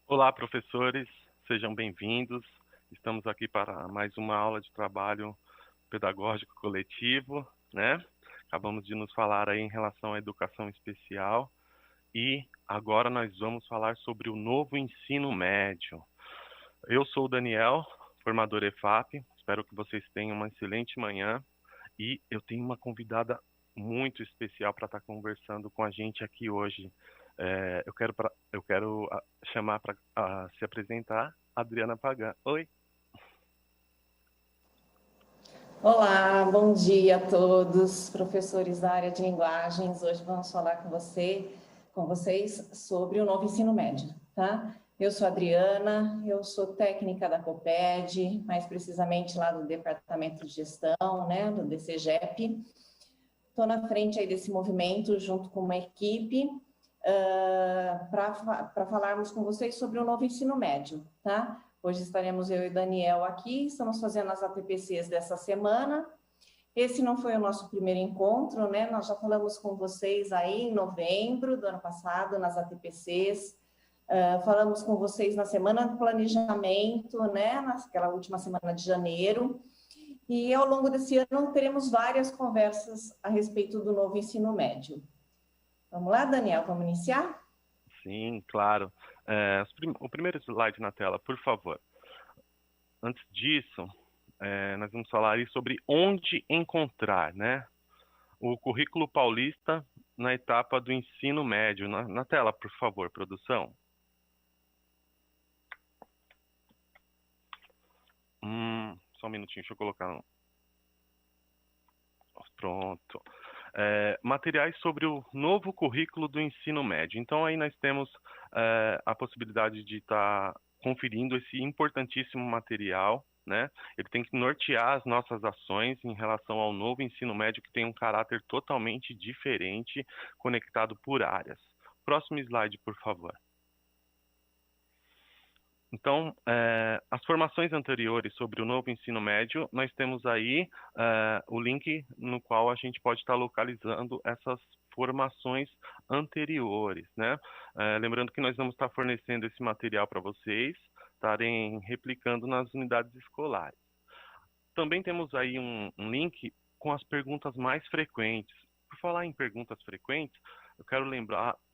Olá, professores, sejam bem-vindos. Estamos aqui para mais uma aula de trabalho pedagógico coletivo, né? Acabamos de nos falar aí em relação à educação especial e agora nós vamos falar sobre o novo ensino médio. Eu sou o Daniel, formador EFAP, espero que vocês tenham uma excelente manhã e eu tenho uma convidada muito especial para estar conversando com a gente aqui hoje. Eu quero chamar para se apresentar a Adriana Pagan. Oi. Olá, bom dia a todos, professores da área de linguagens. Hoje vamos falar com vocês sobre o novo ensino médio, tá? Eu sou a Adriana, eu sou técnica da Coped, mais precisamente lá do Departamento de Gestão, né, do DCGEP. Estou na frente aí desse movimento junto com uma equipe para falarmos com vocês sobre o novo ensino médio, tá? Hoje estaremos eu e Daniel aqui, estamos fazendo as ATPCs dessa semana. Esse não foi o nosso primeiro encontro, né? Nós já falamos com vocês aí em novembro do ano passado, nas ATPCs. Falamos com vocês na semana do planejamento, né? Naquela última semana de janeiro. E ao longo desse ano teremos várias conversas a respeito do novo ensino médio. Vamos lá, Daniel, vamos iniciar? Sim, claro. O primeiro slide na tela, por favor. Antes disso, nós vamos falar aí sobre onde encontrar, né? O currículo paulista na etapa do ensino médio. Na tela, por favor, produção. Só um minutinho, deixa eu colocar. Pronto. Materiais sobre o novo currículo do ensino médio. Então, aí nós temos a possibilidade de estar conferindo esse importantíssimo material, né? Ele tem que nortear as nossas ações em relação ao novo ensino médio, que tem um caráter totalmente diferente, conectado por áreas. Próximo slide, por favor. Então, as formações anteriores sobre o novo ensino médio, nós temos aí o link no qual a gente pode estar localizando essas formações anteriores, né? Lembrando que nós vamos estar fornecendo esse material para vocês estarem replicando nas unidades escolares. Também temos aí um link com as perguntas mais frequentes. Por falar em perguntas frequentes, eu quero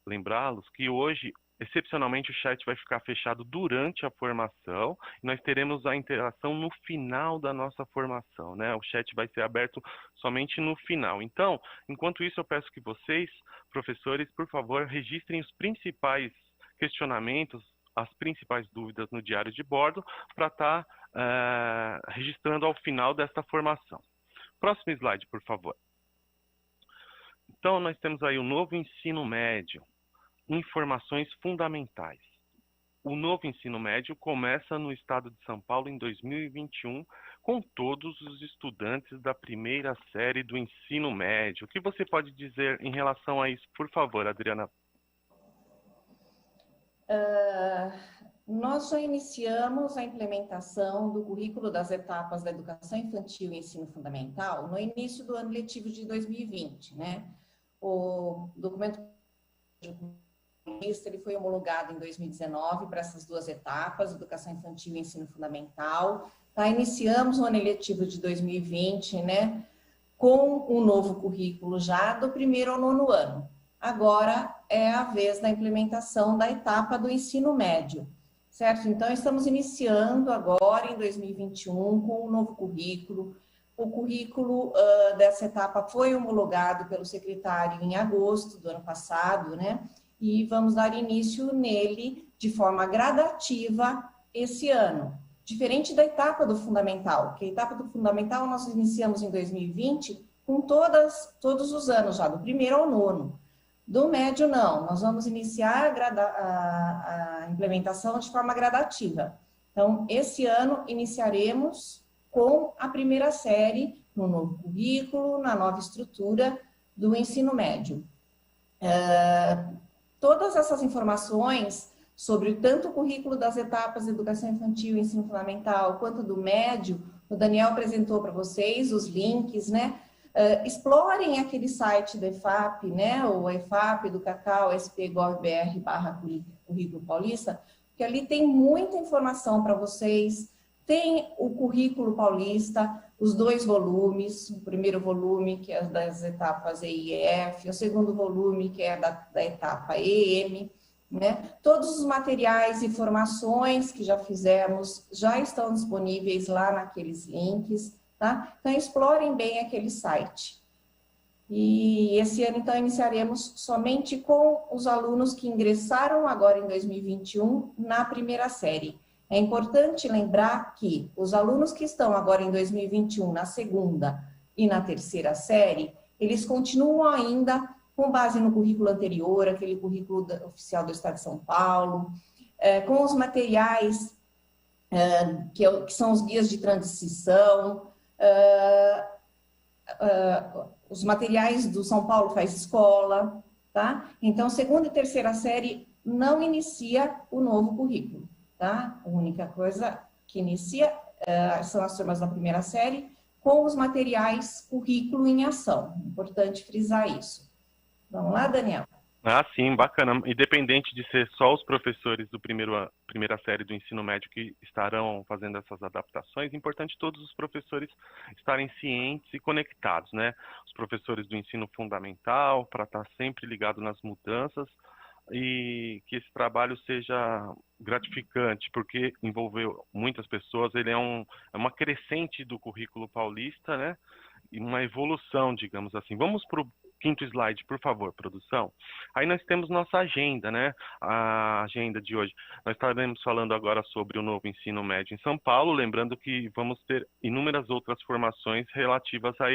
lembrá-los que hoje, excepcionalmente, o chat vai ficar fechado durante a formação e nós teremos a interação no final da nossa formação, né? O chat vai ser aberto somente no final. Então, enquanto isso, eu peço que vocês, professores, por favor, registrem os principais questionamentos, as principais dúvidas no diário de bordo para estar registrando ao final desta formação. Próximo slide, por favor. Então, nós temos aí o novo ensino médio. Informações fundamentais. O novo ensino médio começa no estado de São Paulo em 2021, com todos os estudantes da primeira série do ensino médio. O que você pode dizer em relação a isso, por favor, Adriana? Nós já iniciamos a implementação do currículo das etapas da educação infantil e ensino fundamental no início do ano letivo de 2020, né? O documento ele foi homologado em 2019 para essas duas etapas, educação infantil e ensino fundamental. Iniciamos o ano letivo de 2020, né, com um novo currículo já do primeiro ao nono ano. Agora é a vez da implementação da etapa do ensino médio, certo? Então, estamos iniciando agora, em 2021, com um novo currículo. O currículo dessa etapa foi homologado pelo secretário em agosto do ano passado, né? E vamos dar início nele de forma gradativa esse ano. Diferente da etapa do fundamental, que a etapa do fundamental nós iniciamos em 2020 com todos os anos já, do primeiro ao nono. Do médio, não. Nós vamos iniciar a implementação de forma gradativa. Então, esse ano iniciaremos com a primeira série, no novo currículo, na nova estrutura do ensino médio. Todas essas informações sobre tanto o currículo das etapas de educação infantil e ensino fundamental, quanto do médio, o Daniel apresentou para vocês os links, né? Explorem aquele site da EFAP, né? O EFAP do Cacau, SP.gov.br/currículo paulista, que ali tem muita informação para vocês. Tem o currículo paulista, os 2 volumes, o primeiro volume, que é das etapas E e F, o segundo volume, que é da etapa EM, né? Todos os materiais e informações que já fizemos já estão disponíveis lá naqueles links, tá? Então, explorem bem aquele site. E esse ano, então, iniciaremos somente com os alunos que ingressaram agora em 2021 na primeira série. É importante lembrar que os alunos que estão agora em 2021 na segunda e na terceira série, eles continuam ainda com base no currículo anterior, aquele currículo oficial do Estado de São Paulo, com os materiais que são os guias de transição, os materiais do São Paulo Faz Escola, tá? Então, segunda e terceira série não inicia o novo currículo, tá? A única coisa que inicia são as turmas da primeira série com os materiais currículo em ação. Importante frisar isso. Vamos lá, Daniel? Ah, sim, bacana. Independente de ser só os professores do primeira série do ensino médio que estarão fazendo essas adaptações, é importante todos os professores estarem cientes e conectados, né? Os professores do ensino fundamental, para estar sempre ligado nas mudanças e que esse trabalho seja gratificante, porque envolveu muitas pessoas, ele é uma crescente do currículo paulista, né? E uma evolução, digamos assim. Vamos para o 5º slide, por favor, produção. Aí nós temos nossa agenda, né? A agenda de hoje. Nós estaremos falando agora sobre o novo ensino médio em São Paulo, lembrando que vamos ter inúmeras outras formações relativas a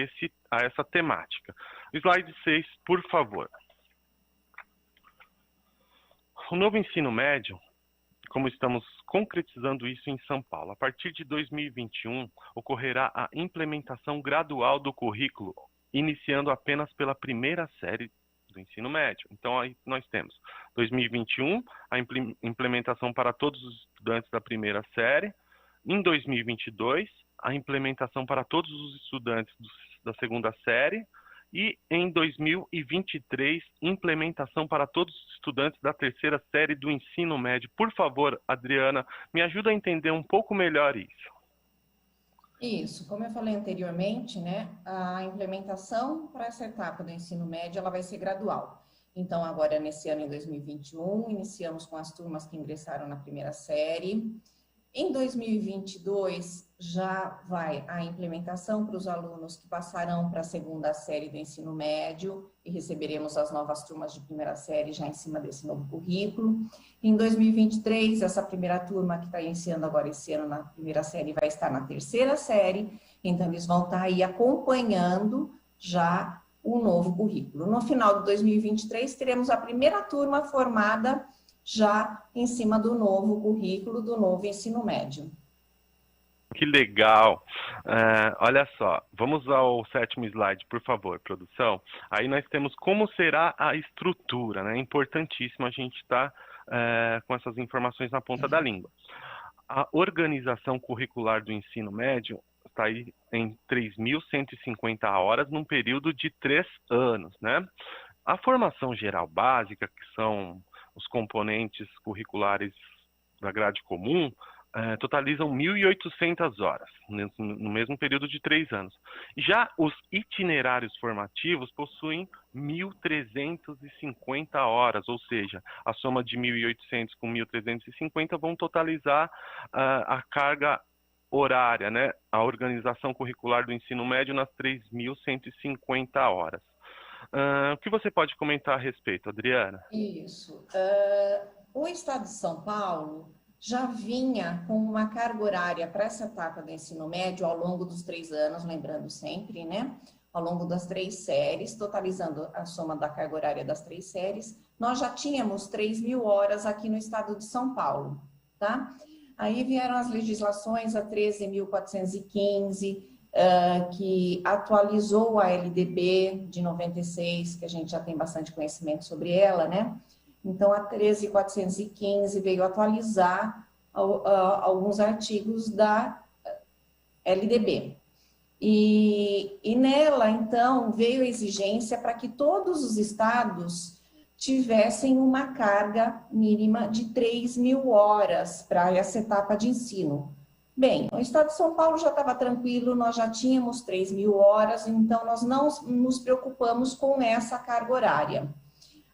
essa temática. Slide 6, por favor. O novo ensino médio, como estamos concretizando isso em São Paulo, a partir de 2021 ocorrerá a implementação gradual do currículo, iniciando apenas pela primeira série do ensino médio. Então, aí nós temos 2021, a implementação para todos os estudantes da primeira série. Em 2022, a implementação para todos os estudantes da segunda série. E em 2023, implementação para todos os estudantes da terceira série do ensino médio. Por favor, Adriana, me ajuda a entender um pouco melhor isso. Isso, como eu falei anteriormente, né, a implementação para essa etapa do ensino médio, ela vai ser gradual. Então, agora, nesse ano, em 2021, iniciamos com as turmas que ingressaram na primeira série. Em 2022, já vai a implementação para os alunos que passarão para a segunda série do ensino médio e receberemos as novas turmas de primeira série já em cima desse novo currículo. Em 2023, essa primeira turma que está iniciando agora esse ano na primeira série vai estar na terceira série, então eles vão estar aí acompanhando já o novo currículo. No final de 2023, teremos a primeira turma formada já em cima do novo currículo, do novo ensino médio. Que legal! Olha só, vamos ao 7º slide, por favor, produção. Aí nós temos como será a estrutura, né? É importantíssimo a gente estar com essas informações na ponta da língua. A organização curricular do ensino médio está aí em 3.150 horas num período de 3 anos, né? A formação geral básica, que são os componentes curriculares da grade comum, totalizam 1.800 horas, no mesmo período de 3 anos. Já os itinerários formativos possuem 1.350 horas, ou seja, a soma de 1.800 com 1.350 vão totalizar a carga horária, né? A organização curricular do ensino médio nas 3.150 horas. O que você pode comentar a respeito, Adriana? Isso. O Estado de São Paulo já vinha com uma carga horária para essa etapa do ensino médio ao longo dos 3 anos, lembrando sempre, né? Ao longo das 3 séries, totalizando a soma da carga horária das 3 séries, nós já tínhamos 3.000 horas aqui no Estado de São Paulo, tá? Aí vieram as legislações, a 13.415, que atualizou a LDB de 96, que a gente já tem bastante conhecimento sobre ela, né? Então, a 13.415 veio atualizar alguns artigos da LDB. E nela, então, veio a exigência para que todos os estados tivessem uma carga mínima de 3.000 horas para essa etapa de ensino. Bem, o estado de São Paulo já estava tranquilo, nós já tínhamos 3.000 horas, então nós não nos preocupamos com essa carga horária.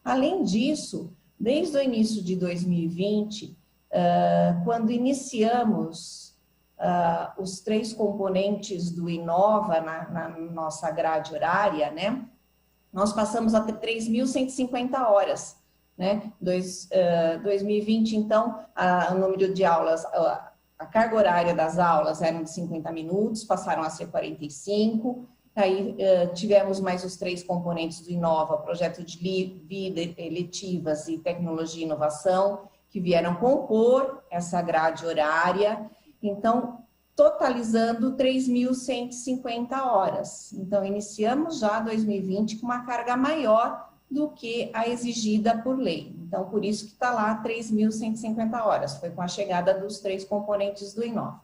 Além disso, desde o início de 2020, quando iniciamos os 3 componentes do Inova na nossa grade horária, né, nós passamos a ter 3.150 horas, né? 2020, então, o número de aulas, a carga horária das aulas eram de 50 minutos, passaram a ser 45, aí tivemos mais os 3 componentes do Inova, projeto de vida, eletivas e tecnologia e inovação, que vieram compor essa grade horária, então, totalizando 3.150 horas. Então, iniciamos já 2020 com uma carga maior do que a exigida por lei. Então, por isso que está lá 3.150 horas, foi com a chegada dos 3 componentes do Inova.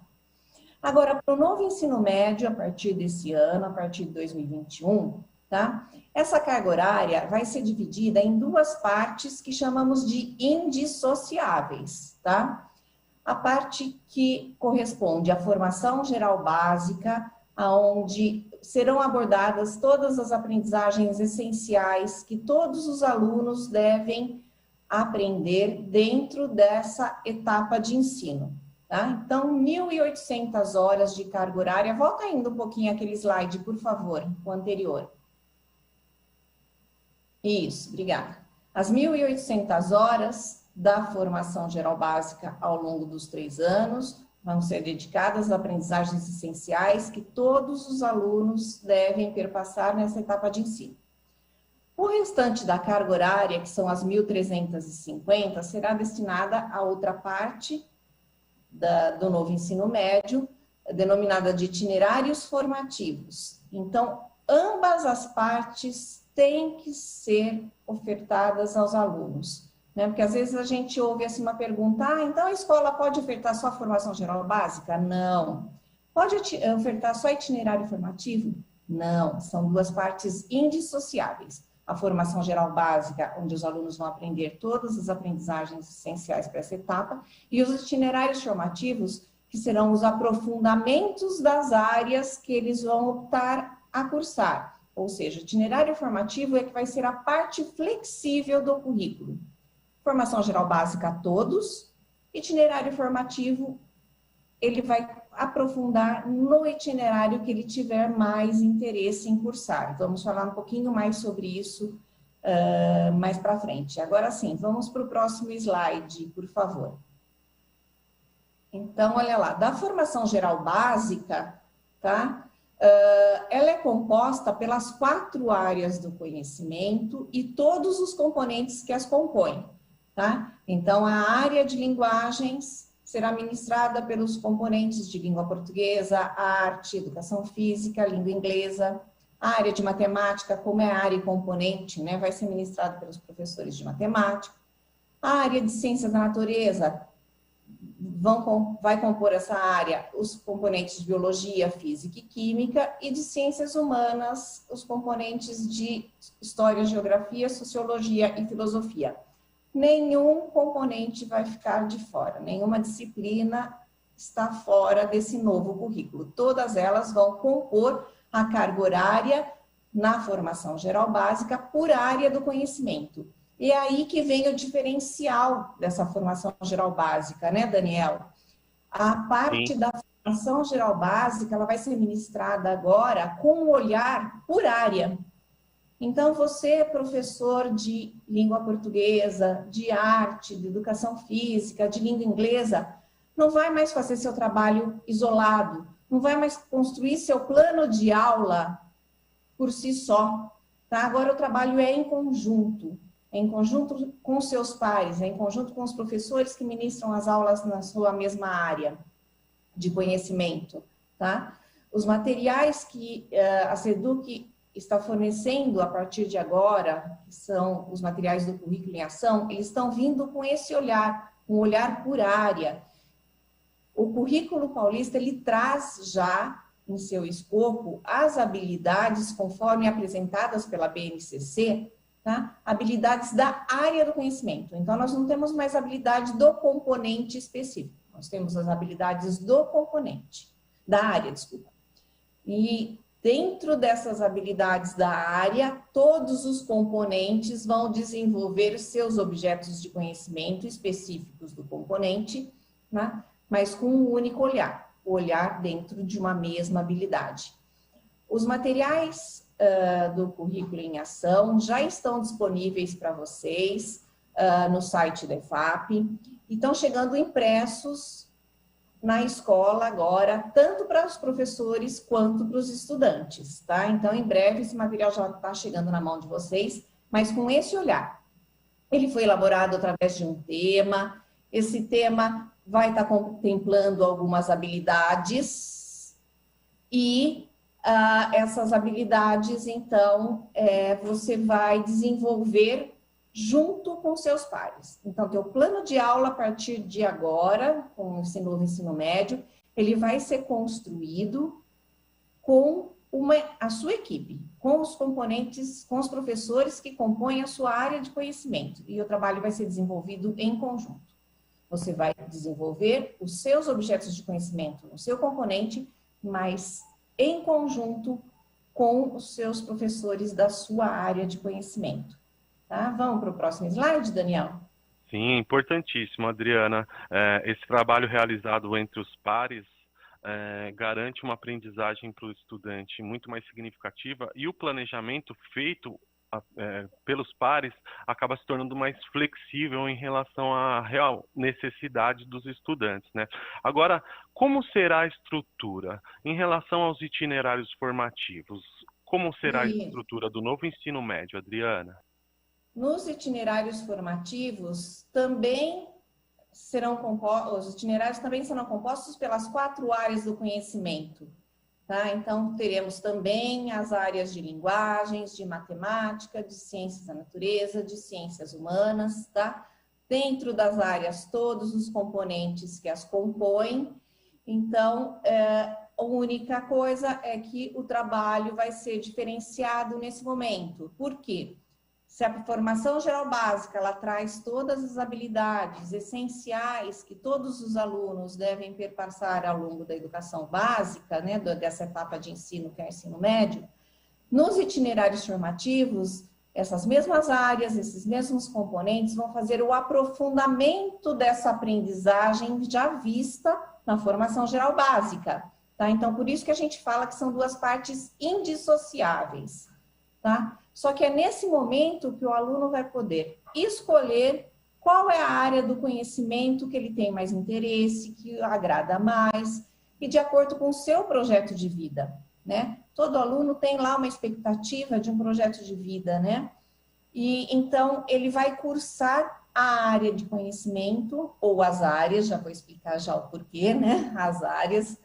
Agora, para o novo ensino médio, a partir desse ano, a partir de 2021, tá? Essa carga horária vai ser dividida em 2 partes que chamamos de indissociáveis, tá? A parte que corresponde à formação geral básica, onde serão abordadas todas as aprendizagens essenciais que todos os alunos devem aprender dentro dessa etapa de ensino. Tá? Então, 1.800 horas de carga horária. Volta ainda um pouquinho aquele slide, por favor, o anterior. Isso, obrigada. As 1.800 horas da formação geral básica ao longo dos 3 anos vão ser dedicadas a aprendizagens essenciais que todos os alunos devem perpassar nessa etapa de ensino. O restante da carga horária, que são as 1.350, será destinada a outra parte do novo ensino médio, denominada de itinerários formativos. Então, ambas as partes têm que ser ofertadas aos alunos, né? Porque às vezes a gente ouve assim uma pergunta, então a escola pode ofertar só a formação geral básica? Não. Pode ofertar só itinerário formativo? Não, são 2 partes indissociáveis. A formação geral básica, onde os alunos vão aprender todas as aprendizagens essenciais para essa etapa, e os itinerários formativos, que serão os aprofundamentos das áreas que eles vão optar a cursar. Ou seja, itinerário formativo é que vai ser a parte flexível do currículo. Formação geral básica a todos, itinerário formativo, ele vai aprofundar no itinerário que ele tiver mais interesse em cursar. Vamos falar um pouquinho mais sobre isso mais para frente. Agora sim, vamos para o próximo slide, por favor. Então, olha lá, da formação geral básica, tá? Ela é composta pelas 4 áreas do conhecimento e todos os componentes que as compõem, tá? Então, a área de linguagens será ministrada pelos componentes de língua portuguesa, arte, educação física, língua inglesa. A área de matemática, como é a área e componente, né, vai ser ministrada pelos professores de matemática. A área de ciências da natureza vai compor essa área os componentes de biologia, física e química, e de ciências humanas, os componentes de história, geografia, sociologia e filosofia. Nenhum componente vai ficar de fora, nenhuma disciplina está fora desse novo currículo. Todas elas vão compor a carga horária na formação geral básica por área do conhecimento. E é aí que vem o diferencial dessa formação geral básica, né, Daniel? A parte da formação geral básica, ela vai ser ministrada agora com um olhar por área. Então, você, professor de língua portuguesa, de arte, de educação física, de língua inglesa, não vai mais fazer seu trabalho isolado, não vai mais construir seu plano de aula por si só, tá? Agora o trabalho é em conjunto com seus pares, é em conjunto com os professores que ministram as aulas na sua mesma área de conhecimento, tá? Os materiais que a SEDUC está fornecendo a partir de agora, que são os materiais do currículo em ação, eles estão vindo com esse olhar, um olhar por área. O currículo paulista, ele traz já em seu escopo as habilidades conforme apresentadas pela BNCC tá? Habilidades da área do conhecimento. Então, nós não temos mais habilidade do componente específico. Nós temos as habilidades do componente, da área, desculpa. E dentro dessas habilidades da área, todos os componentes vão desenvolver seus objetos de conhecimento específicos do componente, né? Mas com um único olhar, o olhar dentro de uma mesma habilidade. Os materiais do currículo em ação já estão disponíveis para vocês no site da EFAP e estão chegando impressos na escola agora, tanto para os professores quanto para os estudantes, tá? Então, em breve, esse material já está chegando na mão de vocês, mas com esse olhar. Ele foi elaborado através de um tema, esse tema vai estar contemplando algumas habilidades e essas habilidades, então, você vai desenvolver junto com seus pares. Então, teu plano de aula, a partir de agora, com esse novo ensino médio, ele vai ser construído com a sua equipe, com os componentes, com os professores que compõem a sua área de conhecimento. E o trabalho vai ser desenvolvido em conjunto. Você vai desenvolver os seus objetos de conhecimento no seu componente, mas em conjunto com os seus professores da sua área de conhecimento. Tá? Vamos para o próximo slide, Daniel? Sim, importantíssimo, Adriana. Esse trabalho realizado entre os pares garante uma aprendizagem para o estudante muito mais significativa e o planejamento feito pelos pares acaba se tornando mais flexível em relação à real necessidade dos estudantes, né? Agora, como será a estrutura em relação aos itinerários formativos? Como será a estrutura do novo ensino médio, Adriana? Nos itinerários formativos também serão compostos, os itinerários também serão compostos pelas 4 áreas do conhecimento, tá? Então, teremos também as áreas de linguagens, de matemática, de ciências da natureza, de ciências humanas, tá? Dentro das áreas, todos os componentes que as compõem. Então, a única coisa é que o trabalho vai ser diferenciado nesse momento. Por quê? Se a formação geral básica, ela traz todas as habilidades essenciais que todos os alunos devem perpassar ao longo da educação básica, né, dessa etapa de ensino, que é o ensino médio, nos itinerários formativos, essas mesmas áreas, esses mesmos componentes vão fazer o aprofundamento dessa aprendizagem já vista na formação geral básica, tá? Então, por isso que a gente fala que são 2 partes indissociáveis, tá? Só que é nesse momento que o aluno vai poder escolher qual é a área do conhecimento que ele tem mais interesse, que agrada mais, e de acordo com o seu projeto de vida, né? Todo aluno tem lá uma expectativa de um projeto de vida, né? E então ele vai cursar a área de conhecimento, ou as áreas, já vou explicar já o porquê, né? As áreas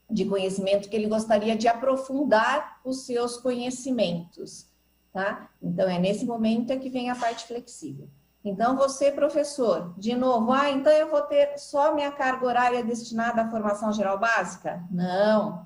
de conhecimento que ele gostaria de aprofundar os seus conhecimentos, tá? Então, é nesse momento que vem a parte flexível. Então, você, professor, de novo, então eu vou ter só minha carga horária destinada à formação geral básica? Não.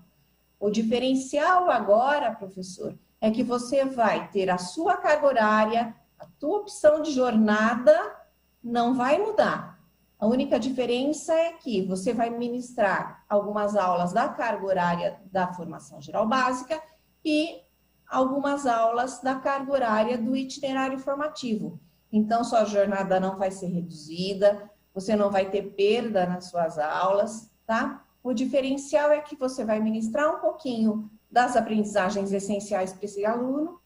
O diferencial agora, professor, é que você vai ter a sua carga horária, a tua opção de jornada não vai mudar. A única diferença é que você vai ministrar algumas aulas da carga horária da formação geral básica e algumas aulas da carga horária do itinerário formativo. Então, sua jornada não vai ser reduzida, você não vai ter perda nas suas aulas, tá? O diferencial é que você vai ministrar um pouquinho das aprendizagens essenciais para esse aluno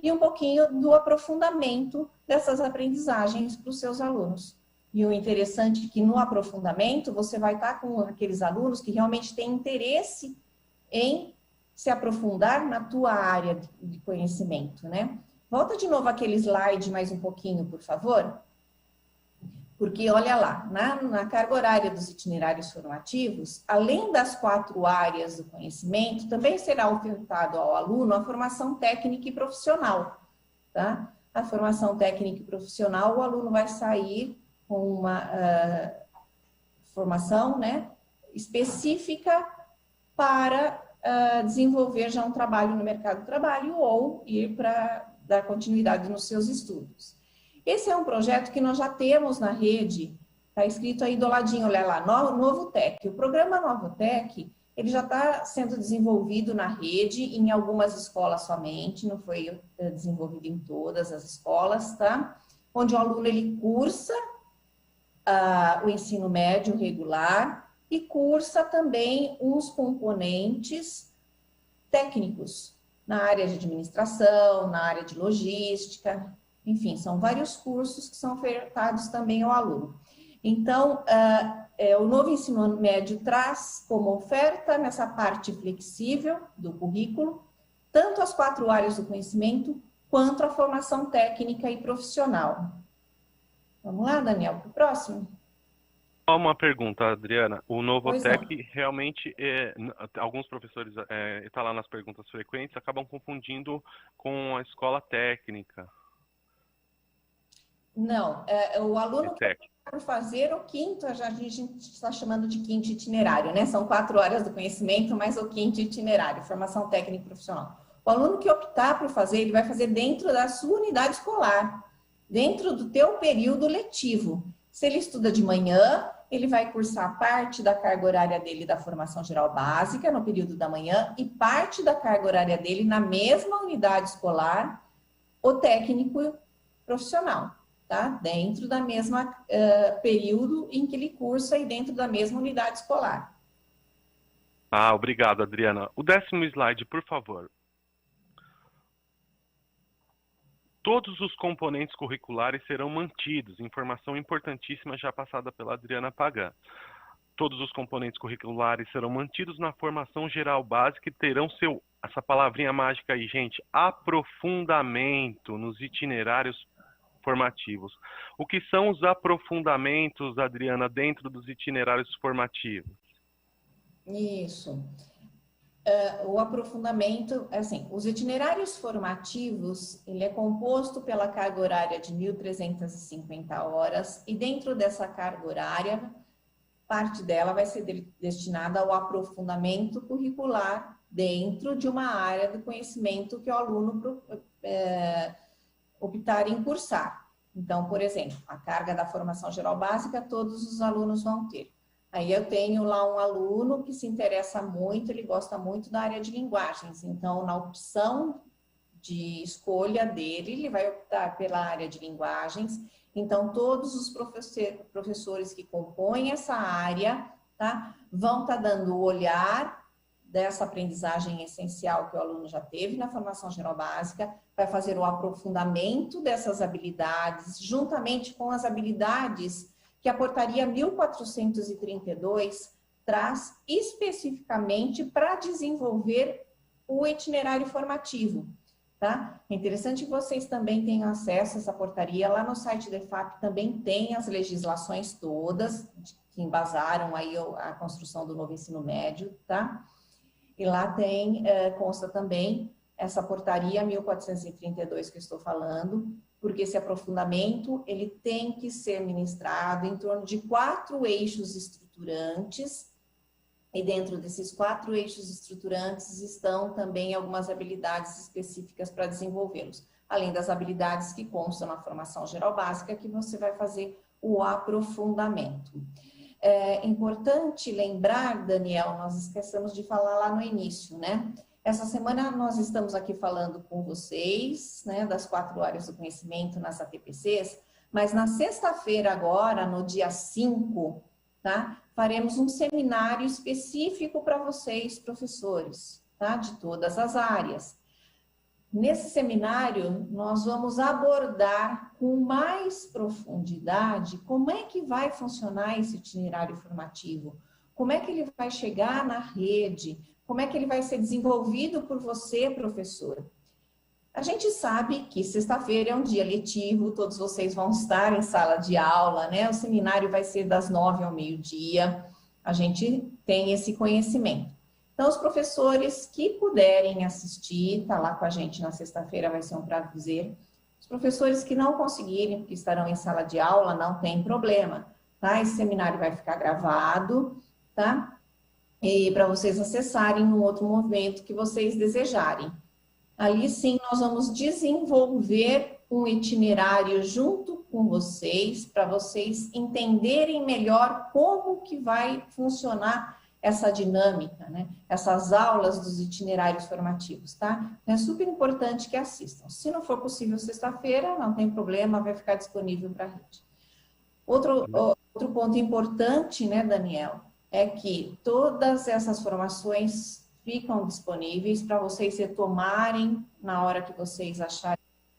e um pouquinho do aprofundamento dessas aprendizagens para os seus alunos. E o interessante é que no aprofundamento você vai estar com aqueles alunos que realmente têm interesse em se aprofundar na tua área de conhecimento, né? Volta de novo aquele slide mais um pouquinho, por favor. Porque, olha lá, na carga horária dos itinerários formativos, além das 4 áreas do conhecimento, também será ofertado ao aluno a formação técnica e profissional, tá? A formação técnica e profissional, o aluno vai sair com uma formação, né, específica para desenvolver já um trabalho no mercado de trabalho ou ir para dar continuidade nos seus estudos. Esse é um projeto que nós já temos na rede, está escrito aí do ladinho, olha lá, Novotec. O programa Novotec, ele já está sendo desenvolvido na rede, em algumas escolas somente, não foi desenvolvido em todas as escolas, tá? Onde o aluno, ele cursa o ensino médio regular e cursa também uns componentes técnicos na área de administração, na área de logística, enfim, são vários cursos que são ofertados também ao aluno. Então, o novo ensino médio traz como oferta, nessa parte flexível do currículo, tanto as 4 áreas do conhecimento, quanto a formação técnica e profissional. Vamos lá, Daniel, para o próximo? Só uma pergunta, Adriana. O Novotec realmente, alguns professores, está lá nas perguntas frequentes, acabam confundindo com a escola técnica. Não, o aluno que vai fazer o quinto, a gente está chamando de quinto itinerário, né? São 4 horas do conhecimento, mais o quinto itinerário, formação técnica e profissional. O aluno que optar por fazer, ele vai fazer dentro da sua unidade escolar, dentro do teu período letivo. Se ele estuda de manhã, ele vai cursar parte da carga horária dele da formação geral básica, no período da manhã, e parte da carga horária dele na mesma unidade escolar, o técnico profissional, tá? Dentro da mesma período em que ele cursa e dentro da mesma unidade escolar. Ah, obrigado, Adriana. O 10º slide, por favor. Todos os componentes curriculares serão mantidos, informação importantíssima já passada pela Adriana Pagan. Todos os componentes curriculares serão mantidos na formação geral básica e terão essa palavrinha mágica aí, gente, aprofundamento nos itinerários formativos. O que são os aprofundamentos, Adriana, dentro dos itinerários formativos? Isso. O aprofundamento, assim, os itinerários formativos, ele é composto pela carga horária de 1.350 horas e dentro dessa carga horária, parte dela vai ser destinada ao aprofundamento curricular dentro de uma área do conhecimento que o aluno optar em cursar. Então, por exemplo, a carga da formação geral básica, todos os alunos vão ter. Aí eu tenho lá um aluno que se interessa muito, ele gosta muito da área de linguagens. Então, na opção de escolha dele, ele vai optar pela área de linguagens. Então, todos os professores que compõem essa área, tá, vão estar dando o olhar dessa aprendizagem essencial que o aluno já teve na formação geral básica, vai fazer o aprofundamento dessas habilidades, juntamente com as habilidades que a portaria 1432 traz especificamente para desenvolver o itinerário formativo, tá? É interessante que vocês também tenham acesso a essa portaria, lá no site da EFAP também tem as legislações todas que embasaram aí a construção do novo ensino médio, tá? E lá tem, consta também essa portaria 1432 que eu estou falando, porque esse aprofundamento, ele tem que ser ministrado em torno de 4 eixos estruturantes, e dentro desses 4 eixos estruturantes estão também algumas habilidades específicas para desenvolvê-los, além das habilidades que constam na formação geral básica, que você vai fazer o aprofundamento. É importante lembrar, Daniel, nós esquecemos de falar lá no início, né? Essa semana nós estamos aqui falando com vocês, né, das 4 áreas do conhecimento nas ATPCs, mas na sexta-feira agora, no dia 5, tá, faremos um seminário específico para vocês, professores, tá, de todas as áreas. Nesse seminário, nós vamos abordar com mais profundidade como é que vai funcionar esse itinerário formativo, como é que ele vai chegar na rede, como é que ele vai ser desenvolvido por você, professor. A gente sabe que sexta-feira é um dia letivo, todos vocês vão estar em sala de aula, né? O seminário vai ser das 9 ao meio-dia, a gente tem esse conhecimento. Então, os professores que puderem assistir, tá lá com a gente na sexta-feira, vai ser um prazer. Os professores que não conseguirem, porque estarão em sala de aula, não tem problema, tá? Esse seminário vai ficar gravado, tá? E para vocês acessarem no outro momento que vocês desejarem. Ali sim nós vamos desenvolver um itinerário junto com vocês, para vocês entenderem melhor como que vai funcionar essa dinâmica, né? Essas aulas dos itinerários formativos, tá? É super importante que assistam. Se não for possível sexta-feira, não tem problema, vai ficar disponível para a rede. Outro ponto importante, né, Daniel, é que todas essas formações ficam disponíveis para vocês retomarem na hora que vocês acharem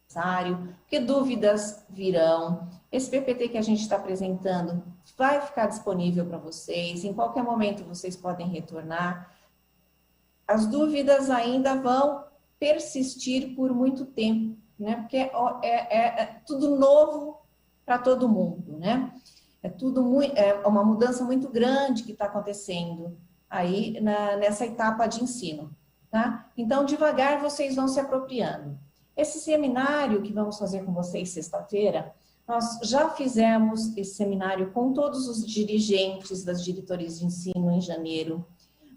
necessário, porque dúvidas virão. Esse PPT que a gente está apresentando vai ficar disponível para vocês, em qualquer momento vocês podem retornar. As dúvidas ainda vão persistir por muito tempo, né? Porque é tudo novo para todo mundo, né? É uma mudança muito grande que está acontecendo aí nessa etapa de ensino, tá? Então, devagar vocês vão se apropriando. Esse seminário que vamos fazer com vocês sexta-feira, nós já fizemos esse seminário com todos os dirigentes das diretorias de ensino em janeiro.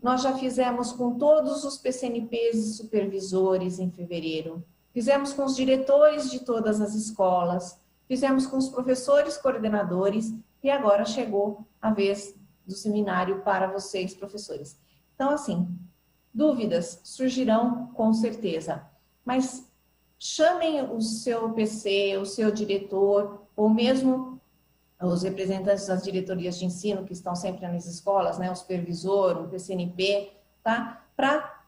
Nós já fizemos com todos os PCNPs e supervisores em fevereiro. Fizemos com os diretores de todas as escolas. Fizemos com os professores coordenadores e agora chegou a vez do seminário para vocês, professores. Então, assim, dúvidas surgirão com certeza, mas chamem o seu PC, o seu diretor, ou mesmo os representantes das diretorias de ensino que estão sempre nas escolas, né, o supervisor, o PCNP, tá? Para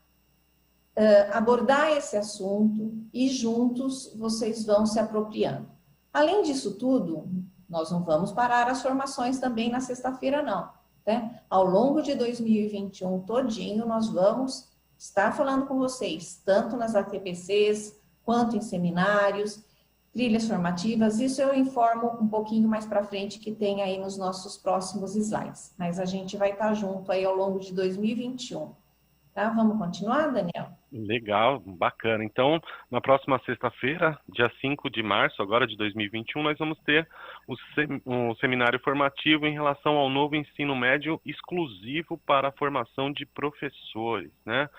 abordar esse assunto e juntos vocês vão se apropriando. Além disso tudo, nós não vamos parar as formações também na sexta-feira, não. Né? Ao longo de 2021 todinho, nós vamos estar falando com vocês, tanto nas ATPCs, quanto em seminários, trilhas formativas. Isso eu informo um pouquinho mais para frente, que tem aí nos nossos próximos slides. Mas a gente vai estar junto aí ao longo de 2021. Tá? Vamos continuar, Daniel? Legal, bacana. Então, na próxima sexta-feira, dia 5 de março, agora de 2021, nós vamos ter um seminário formativo em relação ao novo ensino médio exclusivo para a formação de professores, né?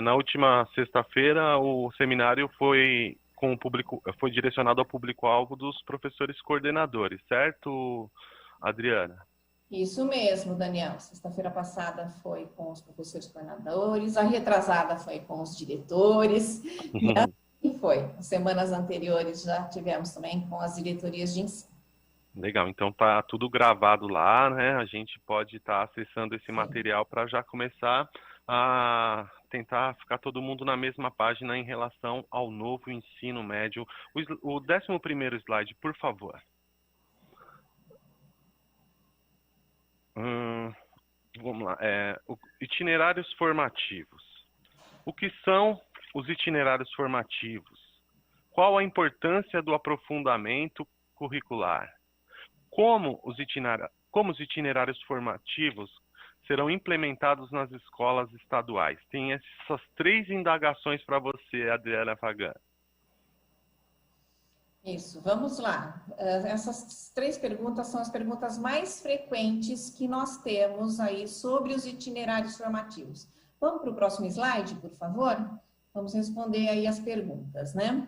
Na última sexta-feira, o seminário foi direcionado ao público-alvo dos professores coordenadores, certo, Adriana? Isso mesmo, Daniel. Sexta-feira passada foi com os professores coordenadores, a retrasada foi com os diretores, e foi. As semanas anteriores já tivemos também com as diretorias de ensino. Legal, então tá tudo gravado lá, né? A gente pode estar acessando esse material para já começar a tentar ficar todo mundo na mesma página em relação ao novo ensino médio. O 11º slide, por favor. Vamos lá. Itinerários formativos. O que são os itinerários formativos? Qual a importância do aprofundamento curricular? Como os itinerários formativos serão implementados nas escolas estaduais? Tem essas 3 indagações para você, Adriana Fagan. Isso, vamos lá. Essas 3 perguntas são as perguntas mais frequentes que nós temos aí sobre os itinerários formativos. Vamos para o próximo slide, por favor? Vamos responder aí as perguntas, né?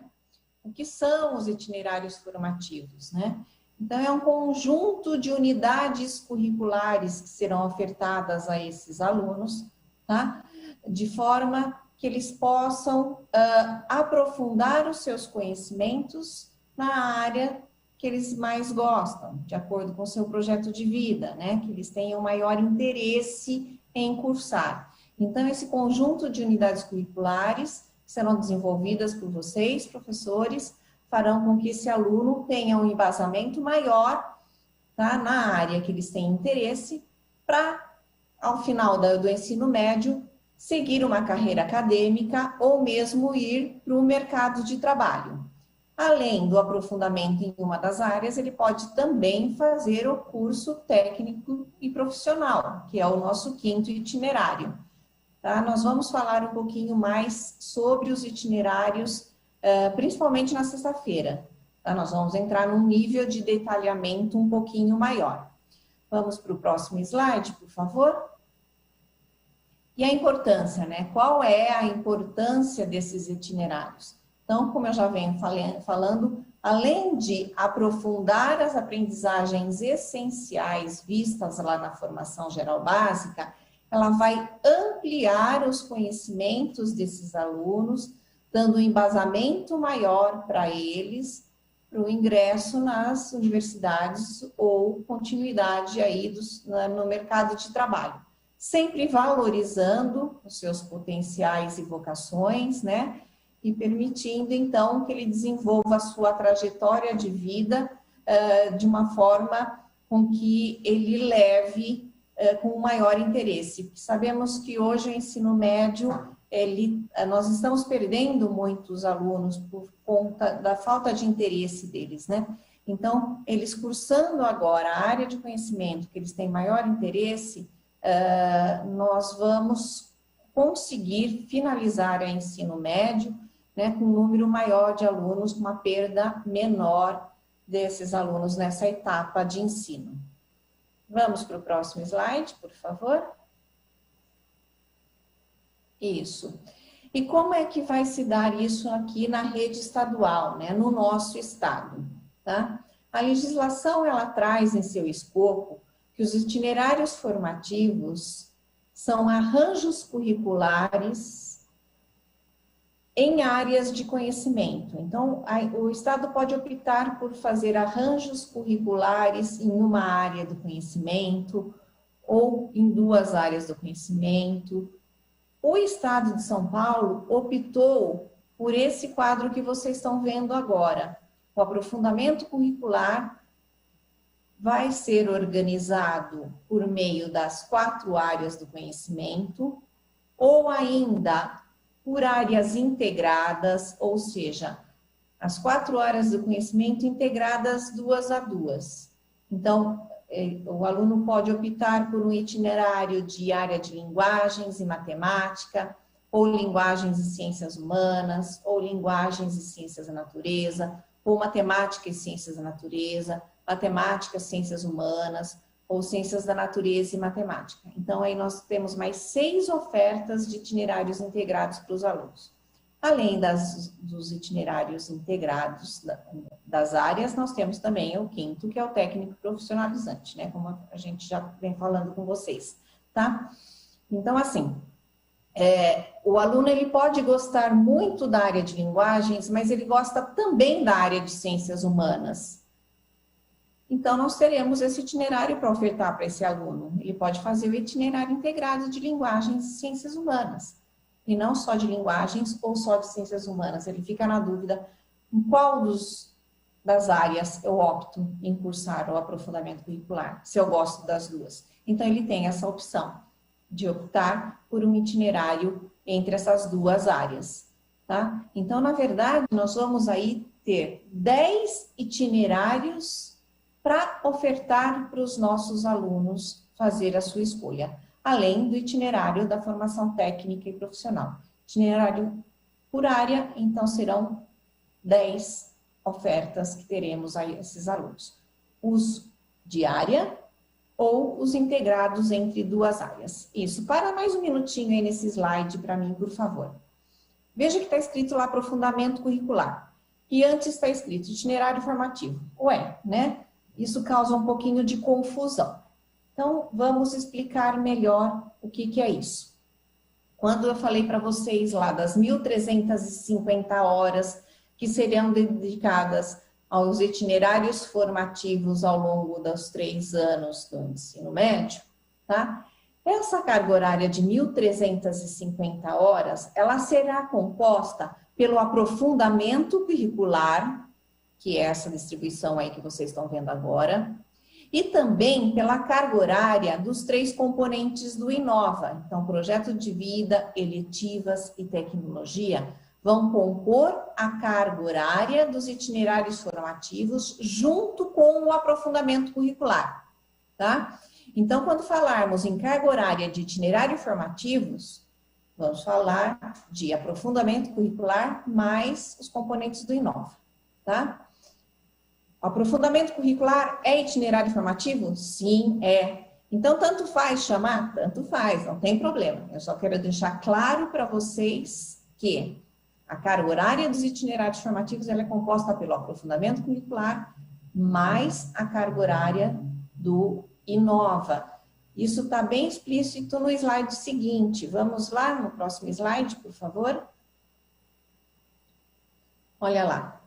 O que são os itinerários formativos, né? Então, é um conjunto de unidades curriculares que serão ofertadas a esses alunos, tá? De forma que eles possam aprofundar os seus conhecimentos na área que eles mais gostam, de acordo com o seu projeto de vida, né? Que eles tenham maior interesse em cursar. Então, esse conjunto de unidades curriculares serão desenvolvidas por vocês, professores, farão com que esse aluno tenha um embasamento maior, tá? Na área que eles têm interesse, para, ao final do ensino médio, seguir uma carreira acadêmica ou mesmo ir para o mercado de trabalho. Além do aprofundamento em uma das áreas, ele pode também fazer o curso técnico e profissional, que é o nosso 5º itinerário. Tá? Nós vamos falar um pouquinho mais sobre os itinerários, principalmente na sexta-feira. Tá? Nós vamos entrar num nível de detalhamento um pouquinho maior. Vamos para o próximo slide, por favor. E a importância, né? Qual é a importância desses itinerários? Então, como eu já venho falando, além de aprofundar as aprendizagens essenciais vistas lá na formação geral básica, ela vai ampliar os conhecimentos desses alunos, dando um embasamento maior para eles, para o ingresso nas universidades ou continuidade aí no mercado de trabalho. Sempre valorizando os seus potenciais e vocações, né? E permitindo, então, que ele desenvolva a sua trajetória de vida de uma forma com que ele leve com maior interesse. Sabemos que hoje o ensino médio, nós estamos perdendo muitos alunos por conta da falta de interesse deles, né? Então, eles cursando agora a área de conhecimento que eles têm maior interesse, nós vamos conseguir finalizar o ensino médio, né, com um número maior de alunos, com uma perda menor desses alunos nessa etapa de ensino. Vamos para o próximo slide, por favor. Isso. E como é que vai se dar isso aqui na rede estadual, né, no nosso estado, tá? A legislação, ela traz em seu escopo que os itinerários formativos são arranjos curriculares em áreas de conhecimento. Então, o Estado pode optar por fazer arranjos curriculares em uma área do conhecimento ou em duas áreas do conhecimento. O Estado de São Paulo optou por esse quadro que vocês estão vendo agora. O aprofundamento curricular vai ser organizado por meio das 4 áreas do conhecimento ou ainda por áreas integradas, ou seja, as 4 áreas do conhecimento integradas 2 a 2. Então, o aluno pode optar por um itinerário de área de linguagens e matemática, ou linguagens e ciências humanas, ou linguagens e ciências da natureza, ou matemática e ciências da natureza, matemática, ciências humanas, ou ciências da natureza e matemática. Então, aí nós temos mais 6 ofertas de itinerários integrados para os alunos. Além dos itinerários integrados das áreas, nós temos também o 5º, que é o técnico profissionalizante, né? Como a gente já vem falando com vocês, tá? Então, assim, o aluno, ele pode gostar muito da área de linguagens, mas ele gosta também da área de ciências humanas. Então, nós teremos esse itinerário para ofertar para esse aluno. Ele pode fazer o itinerário integrado de linguagens e ciências humanas, e não só de linguagens ou só de ciências humanas. Ele fica na dúvida em qual das áreas eu opto em cursar o aprofundamento curricular, se eu gosto das duas. Então, ele tem essa opção de optar por um itinerário entre essas 2 áreas, tá? Então, na verdade, nós vamos aí ter 10 itinerários para ofertar para os nossos alunos fazer a sua escolha, além do itinerário da formação técnica e profissional. Itinerário por área, então serão 10 ofertas que teremos a esses alunos. Os de área ou os integrados entre 2 áreas. Isso, para mais um minutinho aí nesse slide para mim, por favor. Veja que está escrito lá aprofundamento curricular. E antes está escrito itinerário formativo. Ué, né? Isso causa um pouquinho de confusão. Então, vamos explicar melhor o que é isso. Quando eu falei para vocês lá das 1.350 horas que seriam dedicadas aos itinerários formativos ao longo dos 3 anos do ensino médio, tá? Essa carga horária de 1.350 horas, ela será composta pelo aprofundamento curricular, que é essa distribuição aí que vocês estão vendo agora, e também pela carga horária dos 3 componentes do Inova. Então, projeto de vida, eletivas e tecnologia vão compor a carga horária dos itinerários formativos junto com o aprofundamento curricular, tá? Então, quando falarmos em carga horária de itinerário formativos, vamos falar de aprofundamento curricular mais os componentes do Inova, tá? O aprofundamento curricular é itinerário formativo? Sim, é. Então, tanto faz chamar? Tanto faz, não tem problema. Eu só quero deixar claro para vocês que a carga horária dos itinerários formativos ela é composta pelo aprofundamento curricular mais a carga horária do Inova. Isso está bem explícito no slide seguinte. Vamos lá no próximo slide, por favor. Olha lá.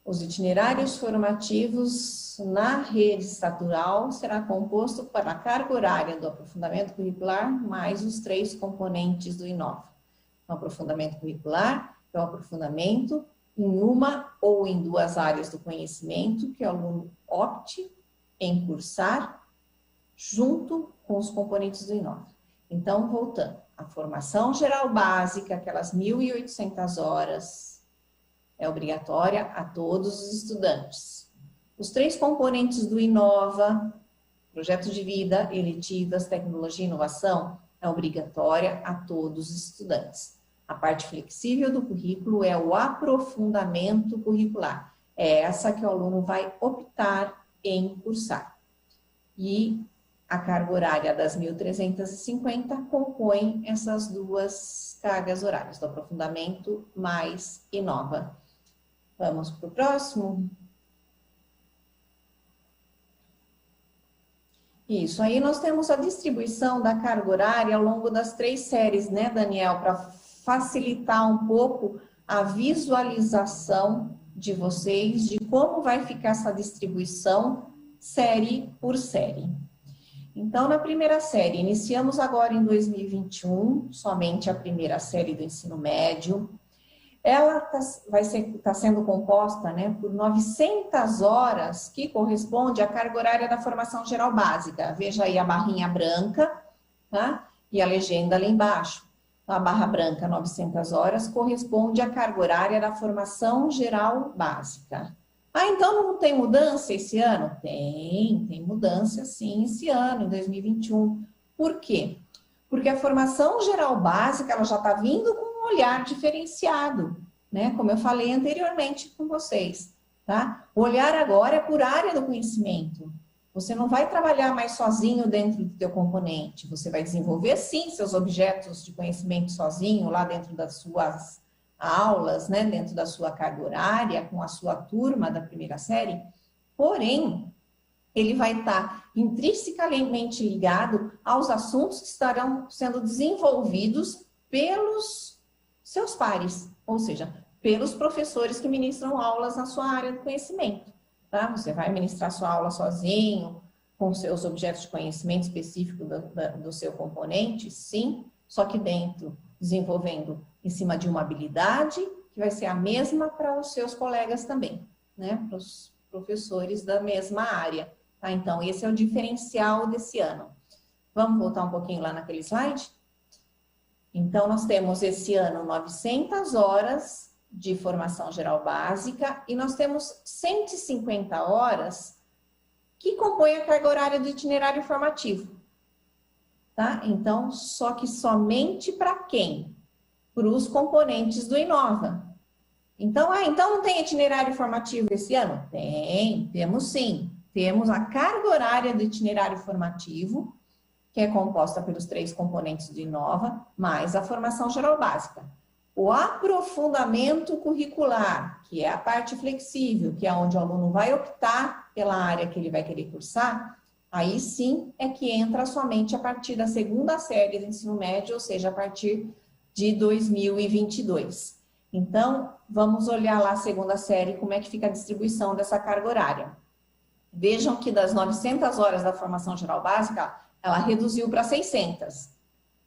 Os itinerários formativos na rede estadual será composto pela carga horária do aprofundamento curricular mais os 3 componentes do Inova. O aprofundamento curricular é o aprofundamento em uma ou em 2 áreas do conhecimento que o aluno opte em cursar junto com os componentes do Inova. Então, voltando, a formação geral básica, aquelas 1.800 horas, é obrigatória a todos os estudantes. Os 3 componentes do Inova, projeto de vida, eletivas, tecnologia e inovação, é obrigatória a todos os estudantes. A parte flexível do currículo é o aprofundamento curricular. É essa que o aluno vai optar em cursar. E a carga horária das 1.350 compõe essas 2 cargas horárias, do aprofundamento mais Inova. Vamos para o próximo. Isso, aí nós temos a distribuição da carga horária ao longo das 3 séries, né, Daniel? Para facilitar um pouco a visualização de vocês, de como vai ficar essa distribuição série por série. Então, na primeira série, iniciamos agora em 2021, somente a primeira série do ensino médio. Ela está sendo composta, né, por 900 horas, que corresponde à carga horária da formação geral básica. Veja aí a barrinha branca, tá? E a legenda ali embaixo. A barra branca, 900 horas, corresponde à carga horária da formação geral básica. Ah, então não tem mudança esse ano? Tem mudança sim esse ano, em 2021. Por quê? Porque a formação geral básica, ela já está vindo com um olhar diferenciado, né? Como eu falei anteriormente com vocês, tá? O olhar agora é por área do conhecimento. Você não vai trabalhar mais sozinho dentro do teu componente. Você vai desenvolver, sim, seus objetos de conhecimento sozinho, lá dentro das suas aulas, né? Dentro da sua carga horária, com a sua turma da primeira série. Porém, ele vai estar intrinsecamente ligado aos assuntos que estarão sendo desenvolvidos pelos seus pares, ou seja, pelos professores que ministram aulas na sua área de conhecimento, tá? Você vai ministrar sua aula sozinho, com seus objetos de conhecimento específico do seu componente, sim, só que dentro, desenvolvendo em cima de uma habilidade que vai ser a mesma para os seus colegas também, né? Para os professores da mesma área, tá? Então, esse é o diferencial desse ano. Vamos voltar um pouquinho lá naquele slide? Então, nós temos esse ano 900 horas de formação geral básica e nós temos 150 horas que compõem a carga horária do itinerário formativo, tá? Então, só que somente para quem? Para os componentes do Inova. Então, então não tem itinerário formativo esse ano? Temos sim. Temos a carga horária do itinerário formativo, que é composta pelos 3 componentes do Inova, mais a formação geral básica. O aprofundamento curricular, que é a parte flexível, que é onde o aluno vai optar pela área que ele vai querer cursar, aí sim é que entra somente a partir da 2ª série do ensino médio, ou seja, a partir de 2022. Então, vamos olhar lá a 2ª série, como é que fica a distribuição dessa carga horária. Vejam que das 900 horas da formação geral básica, ela reduziu para 600.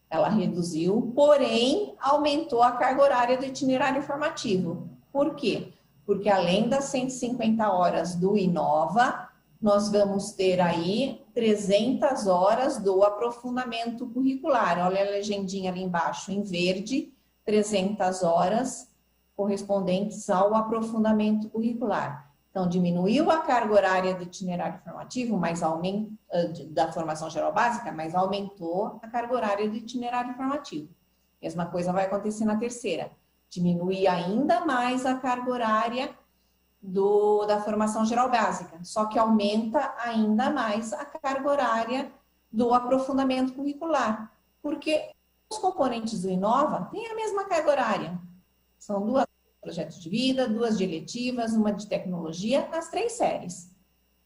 Ela reduziu, porém, aumentou a carga horária do itinerário formativo. Por quê? Porque além das 150 horas do Inova, nós vamos ter aí 300 horas do aprofundamento curricular. Olha a legendinha ali embaixo, em verde, 300 horas correspondentes ao aprofundamento curricular. Então, diminuiu a carga horária do itinerário formativo, da formação geral básica, mas aumentou a carga horária do itinerário formativo. Mesma coisa vai acontecer na terceira. Diminui ainda mais a carga horária da formação geral básica, só que aumenta ainda mais a carga horária do aprofundamento curricular, porque os componentes do Inova têm a mesma carga horária. São 2 projetos de vida, 2 de eletivas, uma de tecnologia, nas 3 séries,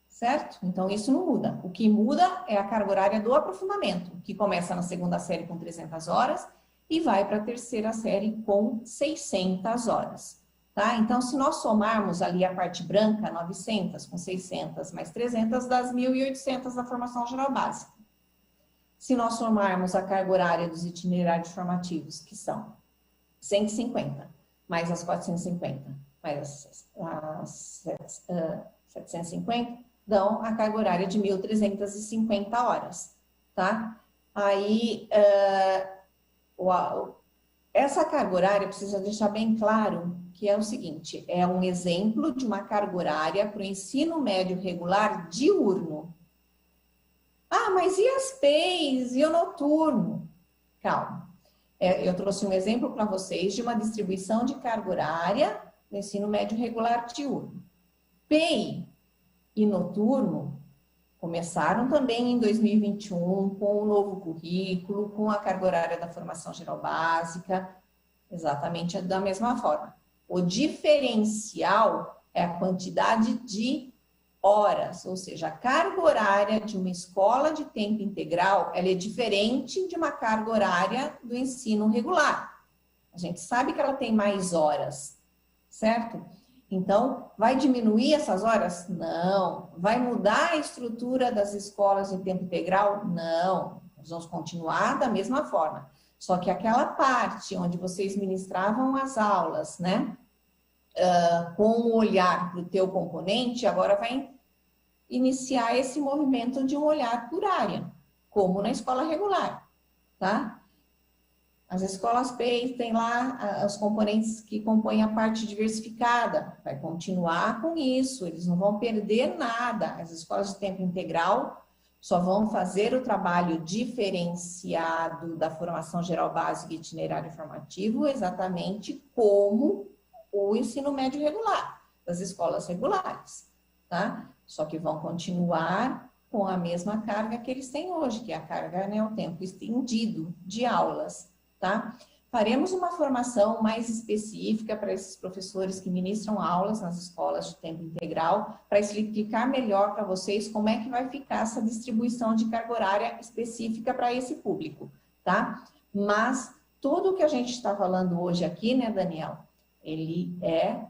certo? Então, isso não muda. O que muda é a carga horária do aprofundamento, que começa na 2ª série com 300 horas e vai para a 3ª série com 600 horas. Tá? Então, se nós somarmos ali a parte branca, 900 com 600 mais 300, dá 1.800 da formação geral básica. Se nós somarmos a carga horária dos itinerários formativos, que são 150, mais as 450, mais as 750, dão a carga horária de 1.350 horas, tá? Aí, essa carga horária precisa deixar bem claro que é o seguinte, é um exemplo de uma carga horária para o ensino médio regular diurno. Ah, mas e as PEIs e o noturno? Calma. Eu trouxe um exemplo para vocês de uma distribuição de carga horária do ensino médio regular diurno. PEI e noturno começaram também em 2021 com o novo currículo, com a carga horária da formação geral básica, exatamente da mesma forma. O diferencial é a quantidade de horas, ou seja, a carga horária de uma escola de tempo integral, ela é diferente de uma carga horária do ensino regular. A gente sabe que ela tem mais horas, certo? Então, vai diminuir essas horas? Não. Vai mudar a estrutura das escolas de tempo integral? Não. Nós vamos continuar da mesma forma. Só que aquela parte onde vocês ministravam as aulas, né? Com o olhar para o teu componente, agora vai iniciar esse movimento de um olhar por área, como na escola regular, tá? As escolas PEI têm lá os componentes que compõem a parte diversificada, vai continuar com isso, eles não vão perder nada. As escolas de tempo integral só vão fazer o trabalho diferenciado da formação geral básica e itinerário formativo exatamente como o ensino médio regular, das escolas regulares, tá? Só que vão continuar com a mesma carga que eles têm hoje, que é a carga, né, o tempo estendido de aulas, tá? Faremos uma formação mais específica para esses professores que ministram aulas nas escolas de tempo integral, para explicar melhor para vocês como é que vai ficar essa distribuição de carga horária específica para esse público, tá? Mas tudo o que a gente está falando hoje aqui, né, Daniel, ele é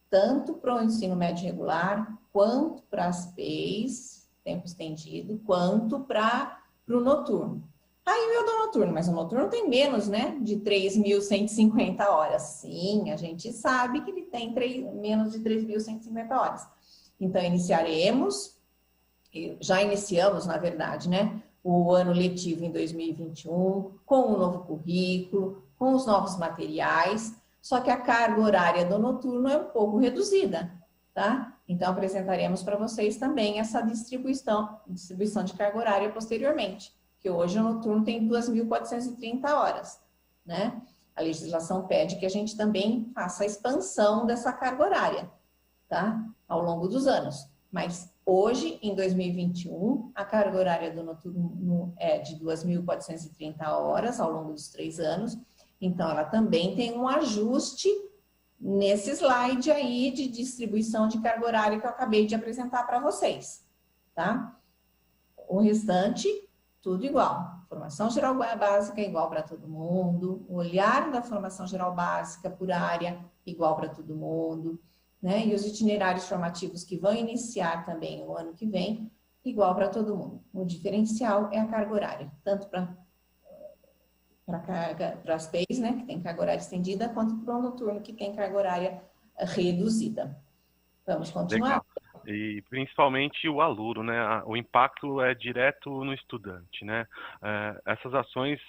tanto para o ensino médio regular, quanto para as PEIs, tempo estendido, quanto para o noturno. Aí eu dou noturno, mas o noturno tem menos, né, de 3.150 horas. Sim, a gente sabe que ele tem menos de 3.150 horas. Então, já iniciamos, na verdade, né, o ano letivo em 2021, com o novo currículo, com os novos materiais, só que a carga horária do noturno é um pouco reduzida, tá? Então, apresentaremos para vocês também essa distribuição de carga horária posteriormente, que hoje o noturno tem 2.430 horas, né? A legislação pede que a gente também faça a expansão dessa carga horária, tá? Ao longo dos anos. Mas hoje, em 2021, a carga horária do noturno é de 2.430 horas ao longo dos 3 anos. Então, ela também tem um ajuste nesse slide aí de distribuição de carga horária que eu acabei de apresentar para vocês, tá? O restante, tudo igual. Formação geral básica igual para todo mundo, o olhar da formação geral básica por área igual para todo mundo, né? E os itinerários formativos que vão iniciar também o ano que vem, igual para todo mundo. O diferencial é a carga horária, tanto para as PEIs, né, que tem carga horária estendida, quanto para o noturno, que tem carga horária reduzida. Vamos continuar? Legal. E principalmente o aluno, né? O impacto é direto no estudante, né? Essas ações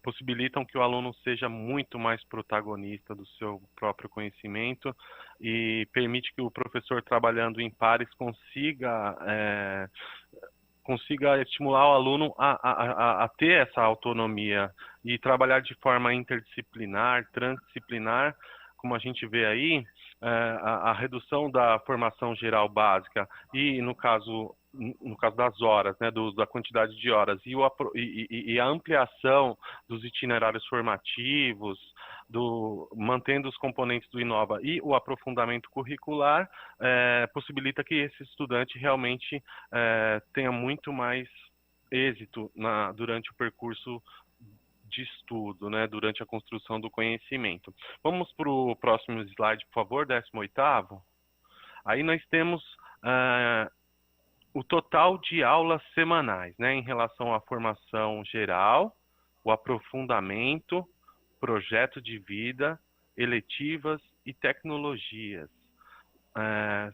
possibilitam que o aluno seja muito mais protagonista do seu próprio conhecimento e permite que o professor, trabalhando em pares, consiga estimular o aluno a ter essa autonomia e trabalhar de forma interdisciplinar, transdisciplinar, como a gente vê aí, a redução da formação geral básica e, no caso, no caso das horas, né, da quantidade de horas, e a ampliação dos itinerários formativos, mantendo os componentes do Inova e o aprofundamento curricular, possibilita que esse estudante realmente tenha muito mais êxito durante o percurso de estudo, né, durante a construção do conhecimento. Vamos para o próximo slide, por favor, 18º. Aí nós temos o total de aulas semanais, né, em relação à formação geral, o aprofundamento, projeto de vida, eletivas e tecnologias.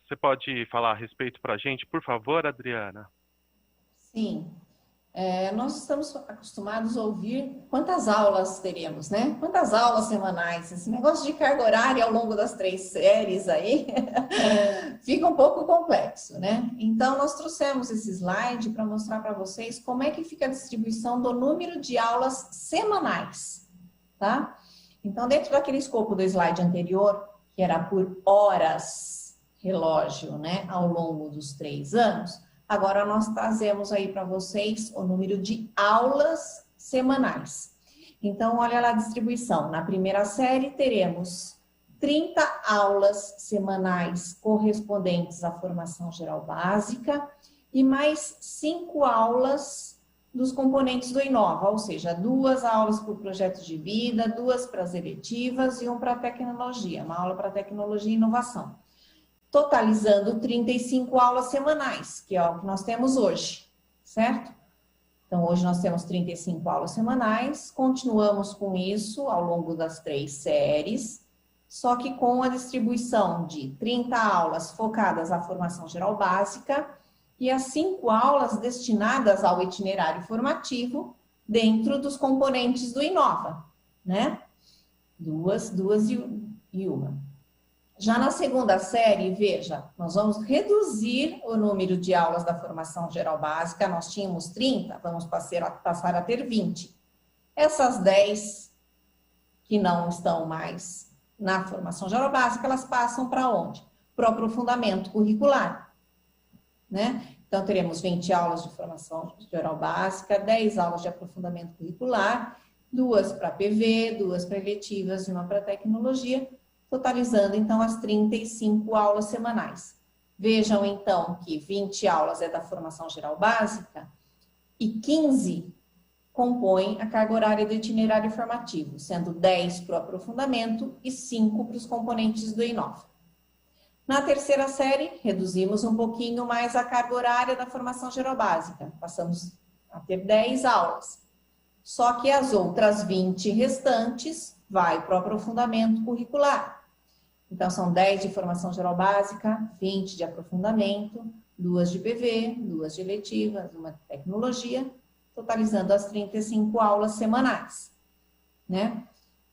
Você pode falar a respeito para a gente, por favor, Adriana? Sim. Nós estamos acostumados a ouvir quantas aulas teremos, né? Quantas aulas semanais? Esse negócio de carga horária ao longo das 3 séries aí fica um pouco complexo, né? Então, nós trouxemos esse slide para mostrar para vocês como é que fica a distribuição do número de aulas semanais, tá? Então, dentro daquele escopo do slide anterior, que era por horas relógio, né, ao longo dos 3 anos, agora nós trazemos aí para vocês o número de aulas semanais. Então, olha lá a distribuição. Na primeira série teremos 30 aulas semanais correspondentes à formação geral básica e mais 5 aulas dos componentes do Inova, ou seja, 2 aulas para o projeto de vida, 2 para as eletivas e 1 para a tecnologia, uma aula para tecnologia e inovação. Totalizando 35 aulas semanais, que é o que nós temos hoje, certo? Então, hoje nós temos 35 aulas semanais, continuamos com isso ao longo das 3 séries, só que com a distribuição de 30 aulas focadas à formação geral básica e as 5 aulas destinadas ao itinerário formativo dentro dos componentes do Inova, né? 2 e 1. Já na segunda série, veja, nós vamos reduzir o número de aulas da formação geral básica, nós tínhamos 30, vamos passar a ter 20. Essas 10 que não estão mais na formação geral básica, elas passam para onde? Para o aprofundamento curricular, né? Então, teremos 20 aulas de formação geral básica, 10 aulas de aprofundamento curricular, 2 para PV, 2 para eletivas e 1 para tecnologia, totalizando, então, as 35 aulas semanais. Vejam, então, que 20 aulas é da formação geral básica e 15 compõem a carga horária do itinerário formativo, sendo 10 para o aprofundamento e 5 para os componentes do Inova. Na terceira série, reduzimos um pouquinho mais a carga horária da formação geral básica, passamos a ter 10 aulas. Só que as outras 20 restantes vai para o aprofundamento curricular. Então, são 10 de formação geral básica, 20 de aprofundamento, 2 de PV, 2 de eletivas, 1 de tecnologia, totalizando as 35 aulas semanais, né?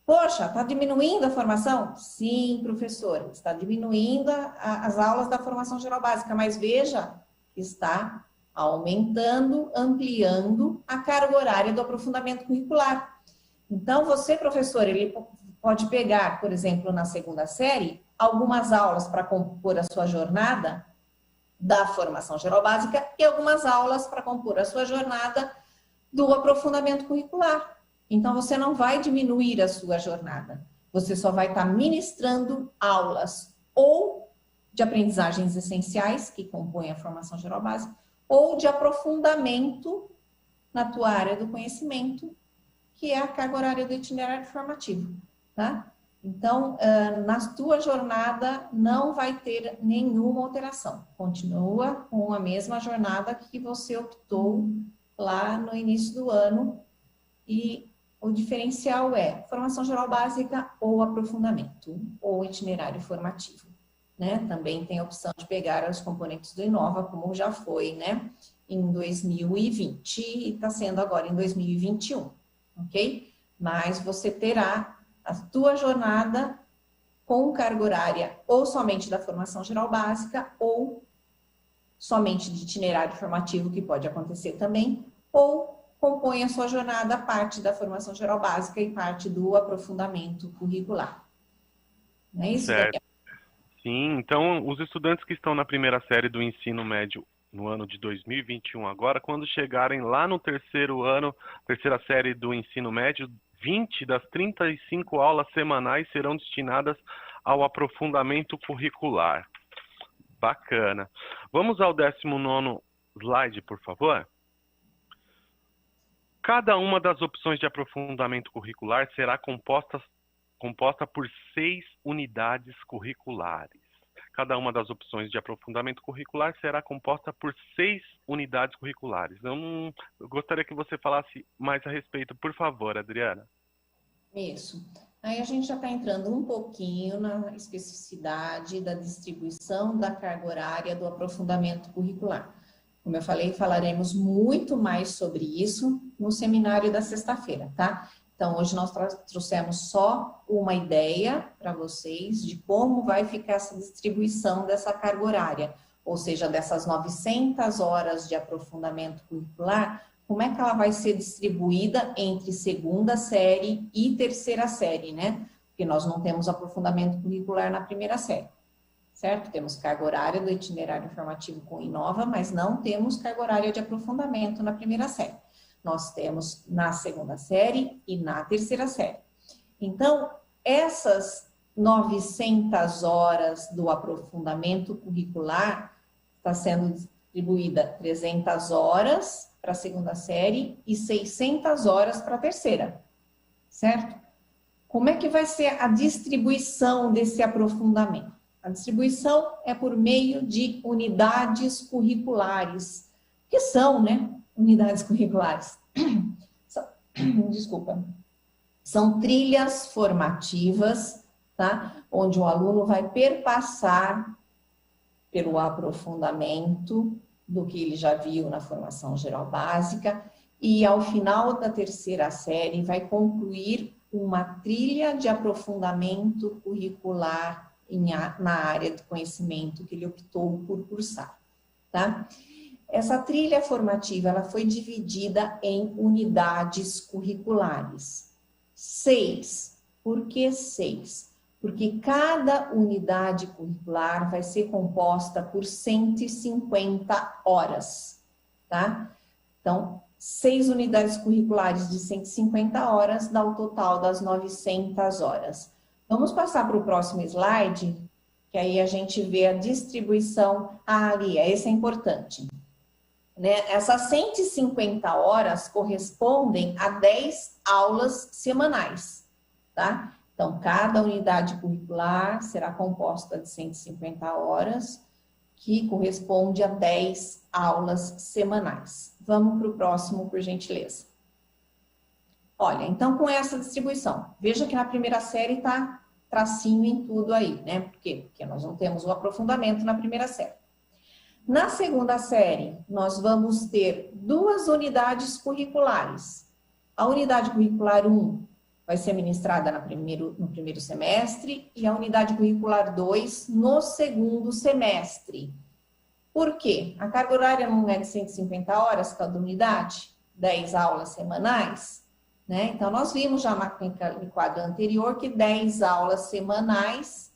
Poxa, está diminuindo a formação? Sim, professor, está diminuindo as aulas da formação geral básica, mas veja, está aumentando, ampliando a carga horária do aprofundamento curricular. Então, você, professor, ele pode pegar, por exemplo, na segunda série, algumas aulas para compor a sua jornada da formação geral básica e algumas aulas para compor a sua jornada do aprofundamento curricular. Então, você não vai diminuir a sua jornada. Você só vai estar ministrando aulas ou de aprendizagens essenciais, que compõem a formação geral básica, ou de aprofundamento na tua área do conhecimento, que é a carga horária do itinerário formativo, tá? Então, na tua jornada não vai ter nenhuma alteração. Continua com a mesma jornada que você optou lá no início do ano e o diferencial é formação geral básica ou aprofundamento, ou itinerário formativo, né? Também tem a opção de pegar os componentes do Inova, como já foi, né? Em 2020 e está sendo agora em 2021, ok? Mas você terá a tua jornada com carga horária ou somente da formação geral básica ou somente de itinerário formativo, que pode acontecer também, ou compõe a sua jornada parte da formação geral básica e parte do aprofundamento curricular. Não é isso, Certo. Daniel? Sim, então os estudantes que estão na primeira série do ensino médio no ano de 2021 agora, quando chegarem lá no terceiro ano, terceira série do ensino médio, 20 das 35 aulas semanais serão destinadas ao aprofundamento curricular. Bacana. Vamos ao 19º slide, por favor. Cada uma das opções de aprofundamento curricular será composta por 6 unidades curriculares. Cada uma das opções de aprofundamento curricular será composta por 6 unidades curriculares. Eu gostaria que você falasse mais a respeito, por favor, Adriana. Isso. Aí a gente já está entrando um pouquinho na especificidade da distribuição da carga horária do aprofundamento curricular. Como eu falei, falaremos muito mais sobre isso no seminário da sexta-feira, tá? Então, hoje nós trouxemos só uma ideia para vocês de como vai ficar essa distribuição dessa carga horária, ou seja, dessas 900 horas de aprofundamento curricular, como é que ela vai ser distribuída entre segunda série e terceira série, né? Porque nós não temos aprofundamento curricular na primeira série, certo? Temos carga horária do itinerário informativo com Inova, mas não temos carga horária de aprofundamento na primeira série. Nós temos na segunda série e na terceira série. Então, essas 900 horas do aprofundamento curricular está sendo distribuída 300 horas para a segunda série e 600 horas para a terceira, certo? Como é que vai ser a distribuição desse aprofundamento? A distribuição é por meio de unidades curriculares, que são, né, unidades curriculares. Desculpa. São trilhas formativas, tá? Onde o aluno vai perpassar pelo aprofundamento do que ele já viu na formação geral básica e ao final da terceira série vai concluir uma trilha de aprofundamento curricular na área de conhecimento que ele optou por cursar, tá? Essa trilha formativa, ela foi dividida em unidades curriculares. 6. Por que 6? Porque cada unidade curricular vai ser composta por 150 horas, tá? Então, 6 unidades curriculares de 150 horas dá o total das 900 horas. Vamos passar para o próximo slide, que aí a gente vê a distribuição. Ali, esse é importante. Né? Essas 150 horas correspondem a 10 aulas semanais, tá? Então, cada unidade curricular será composta de 150 horas, que corresponde a 10 aulas semanais. Vamos para o próximo, por gentileza. Olha, então, com essa distribuição, veja que na primeira série está tracinho em tudo aí, né? Por quê? Porque nós não temos o aprofundamento na primeira série. Na segunda série, nós vamos ter 2 unidades curriculares. A unidade curricular 1 vai ser ministrada no primeiro semestre e a unidade curricular 2 no segundo semestre. Por quê? A carga horária não é de 150 horas cada unidade, 10 aulas semanais, né? Então, nós vimos já no quadro anterior que 10 aulas semanais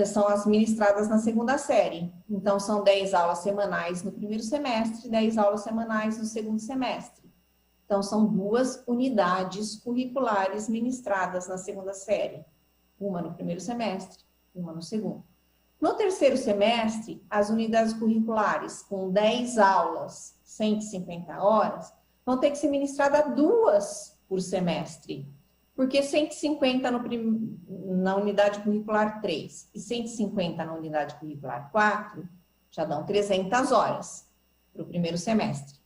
são as ministradas na segunda série. Então, são 10 aulas semanais no primeiro semestre, 10 aulas semanais no segundo semestre. Então, são 2 unidades curriculares ministradas na segunda série. Uma no primeiro semestre, uma no segundo. No terceiro semestre, as unidades curriculares com 10 aulas, 150 horas, vão ter que ser ministradas 2 por semestre. Porque 150 na unidade curricular 3 e 150 na unidade curricular 4 já dão 300 horas para o primeiro semestre.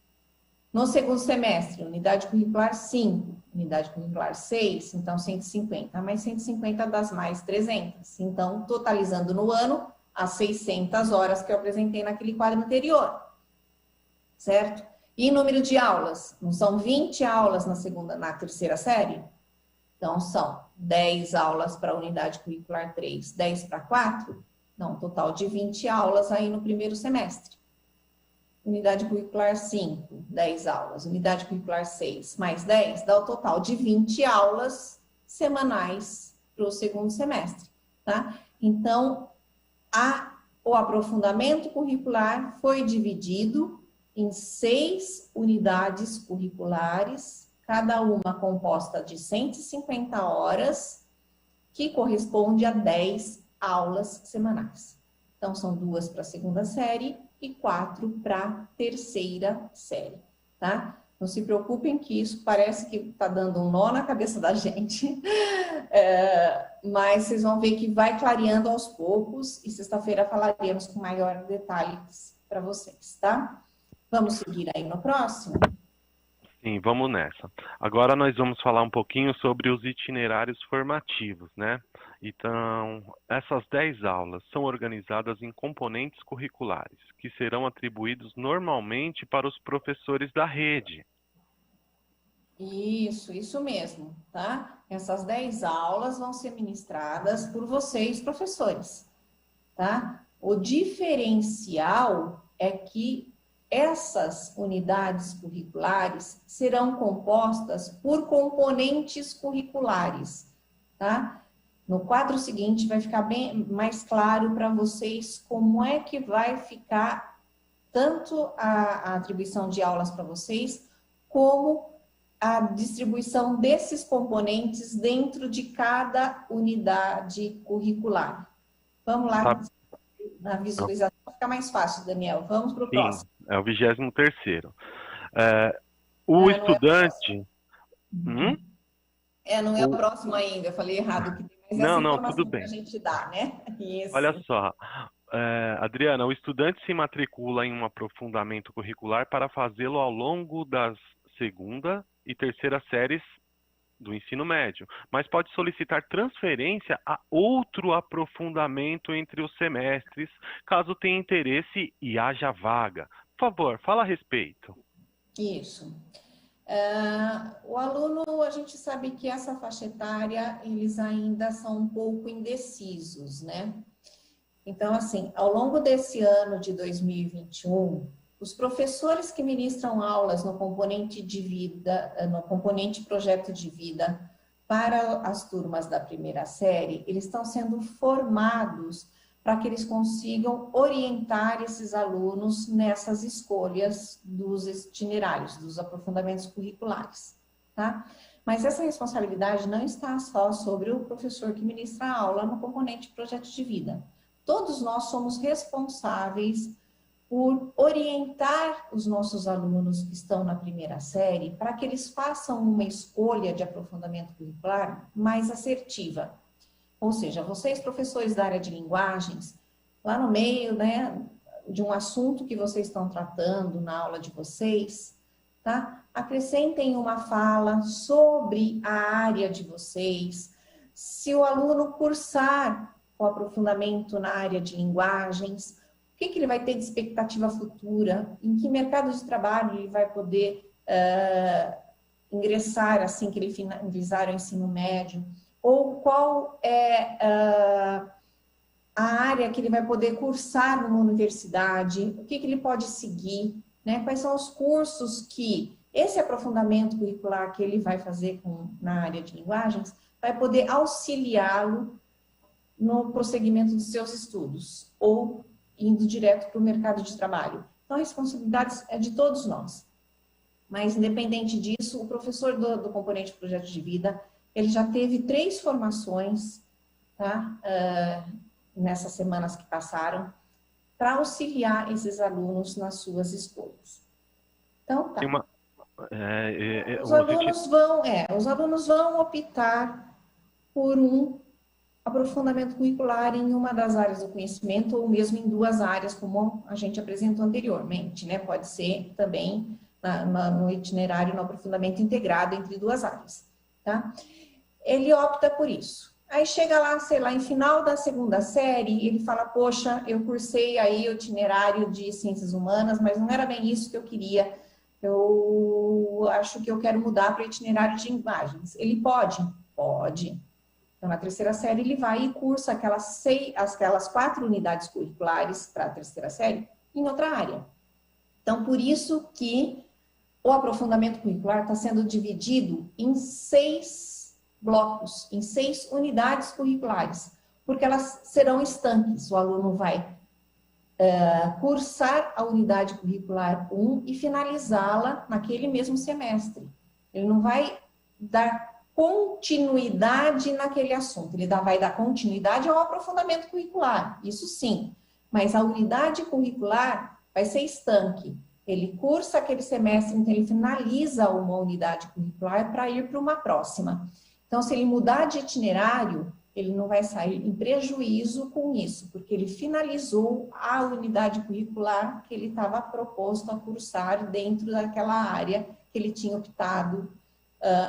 No segundo semestre, unidade curricular 5, unidade curricular 6, então 150, mais 150 das mais 300. Então, totalizando no ano, as 600 horas que eu apresentei naquele quadro anterior, certo? E número de aulas? Não são 20 aulas na terceira série? Então, são 10 aulas para a unidade curricular 3, 10 para 4, dá um total de 20 aulas aí no primeiro semestre. Unidade curricular 5, 10 aulas. Unidade curricular 6, mais 10, dá o total de 20 aulas semanais para o segundo semestre, tá? Então, a o aprofundamento curricular foi dividido em 6 unidades curriculares, cada uma composta de 150 horas, que corresponde a 10 aulas semanais. Então, são 2 para a segunda série e 4 para a terceira série, tá? Não se preocupem que isso parece que está dando um nó na cabeça da gente, mas vocês vão ver que vai clareando aos poucos e sexta-feira falaremos com maior detalhes para vocês, tá? Vamos seguir aí no próximo? Sim, vamos nessa. Agora nós vamos falar um pouquinho sobre os itinerários formativos, né? Então, essas 10 aulas são organizadas em componentes curriculares, que serão atribuídos normalmente para os professores da rede. Isso mesmo, tá? Essas 10 aulas vão ser ministradas por vocês, professores, tá? O diferencial é que essas unidades curriculares serão compostas por componentes curriculares, tá? No quadro seguinte vai ficar bem mais claro para vocês como é que vai ficar tanto a atribuição de aulas para vocês, como a distribuição desses componentes dentro de cada unidade curricular. Vamos lá, na visualização fica mais fácil, Daniel. Vamos para o próximo. É o 23º. O estudante... Não é o próximo ainda, eu falei errado. Mas não, tudo bem. Que a gente dá, né? Isso. Olha só, Adriana, o estudante se matricula em um aprofundamento curricular para fazê-lo ao longo das segunda e terceira séries do ensino médio, mas pode solicitar transferência a outro aprofundamento entre os semestres, caso tenha interesse e haja vaga. Por favor, fala a respeito. Isso. O aluno, a gente sabe que essa faixa etária, eles ainda são um pouco indecisos, né? Então, assim, ao longo desse ano de 2021, os professores que ministram aulas no componente de vida, no componente projeto de vida para as turmas da primeira série, eles estão sendo formados para que eles consigam orientar esses alunos nessas escolhas dos itinerários, dos aprofundamentos curriculares, tá? Mas essa responsabilidade não está só sobre o professor que ministra a aula no componente projeto de vida. Todos nós somos responsáveis por orientar os nossos alunos que estão na primeira série para que eles façam uma escolha de aprofundamento curricular mais assertiva. Ou seja, vocês, professores da área de linguagens, lá no meio, né, de um assunto que vocês estão tratando na aula de vocês, tá? Acrescentem uma fala sobre a área de vocês. Se o aluno cursar o aprofundamento na área de linguagens, o que ele vai ter de expectativa futura? Em que mercado de trabalho ele vai poder ingressar assim que ele finalizar o ensino médio? Ou qual é a área que ele vai poder cursar numa universidade? O que ele pode seguir? Né? Quais são os cursos que esse aprofundamento curricular que ele vai fazer na área de linguagens vai poder auxiliá-lo no prosseguimento dos seus estudos? Ou indo direto para o mercado de trabalho. Então, a responsabilidade é de todos nós. Mas, independente disso, o professor do componente projeto de vida, ele já teve 3 formações, tá? Nessas semanas que passaram, para auxiliar esses alunos nas suas escolhas. Então, tá. Os alunos vão optar por um aprofundamento curricular em uma das áreas do conhecimento ou mesmo em 2 áreas, como a gente apresentou anteriormente, né? Pode ser também no itinerário, no aprofundamento integrado entre 2 áreas, tá? Ele opta por isso. Aí chega lá, sei lá, em final da segunda série, ele fala, poxa, eu cursei aí o itinerário de ciências humanas, mas não era bem isso que eu queria. Eu acho que eu quero mudar para o itinerário de linguagens. Ele pode? Pode. Então, na terceira série, ele vai e cursa aquelas 4 unidades curriculares para a terceira série em outra área. Então, por isso que o aprofundamento curricular está sendo dividido em 6 blocos, em 6 unidades curriculares, porque elas serão estanques. O aluno vai cursar a unidade curricular 1 e finalizá-la naquele mesmo semestre. Ele não vai dar continuidade naquele assunto, ele vai dar continuidade ao aprofundamento curricular, isso sim, mas a unidade curricular vai ser estanque. Ele cursa aquele semestre, então ele finaliza uma unidade curricular para ir para uma próxima. Então, se ele mudar de itinerário, ele não vai sair em prejuízo com isso, porque ele finalizou a unidade curricular que ele estava proposto a cursar dentro daquela área que ele tinha optado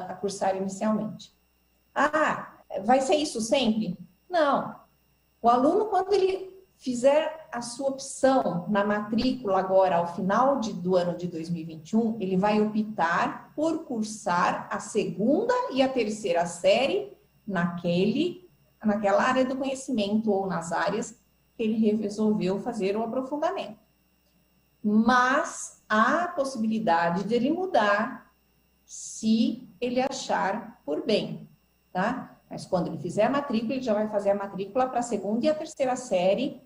a cursar inicialmente. Ah, vai ser isso sempre? Não. O aluno, quando ele fizer a sua opção na matrícula agora, ao final do ano de 2021, ele vai optar por cursar a segunda e a terceira série naquela área do conhecimento ou nas áreas que ele resolveu fazer o aprofundamento. Mas há a possibilidade de ele mudar se ele achar por bem, tá? Mas quando ele fizer a matrícula, ele já vai fazer a matrícula para a segunda e a terceira série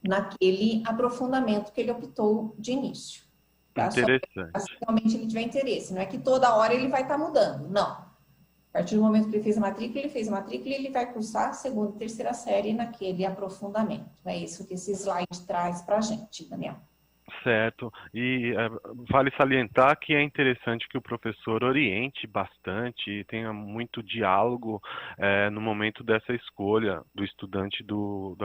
naquele aprofundamento que ele optou de início. Tá? Interessante. Se realmente ele tiver interesse. Não é que toda hora ele vai estar mudando, não. A partir do momento que ele fez a matrícula e ele vai cursar a segunda e terceira série naquele aprofundamento. É isso que esse slide traz para a gente, Daniel. Certo, e vale salientar que é interessante que o professor oriente bastante, tenha muito diálogo no momento dessa escolha do estudante do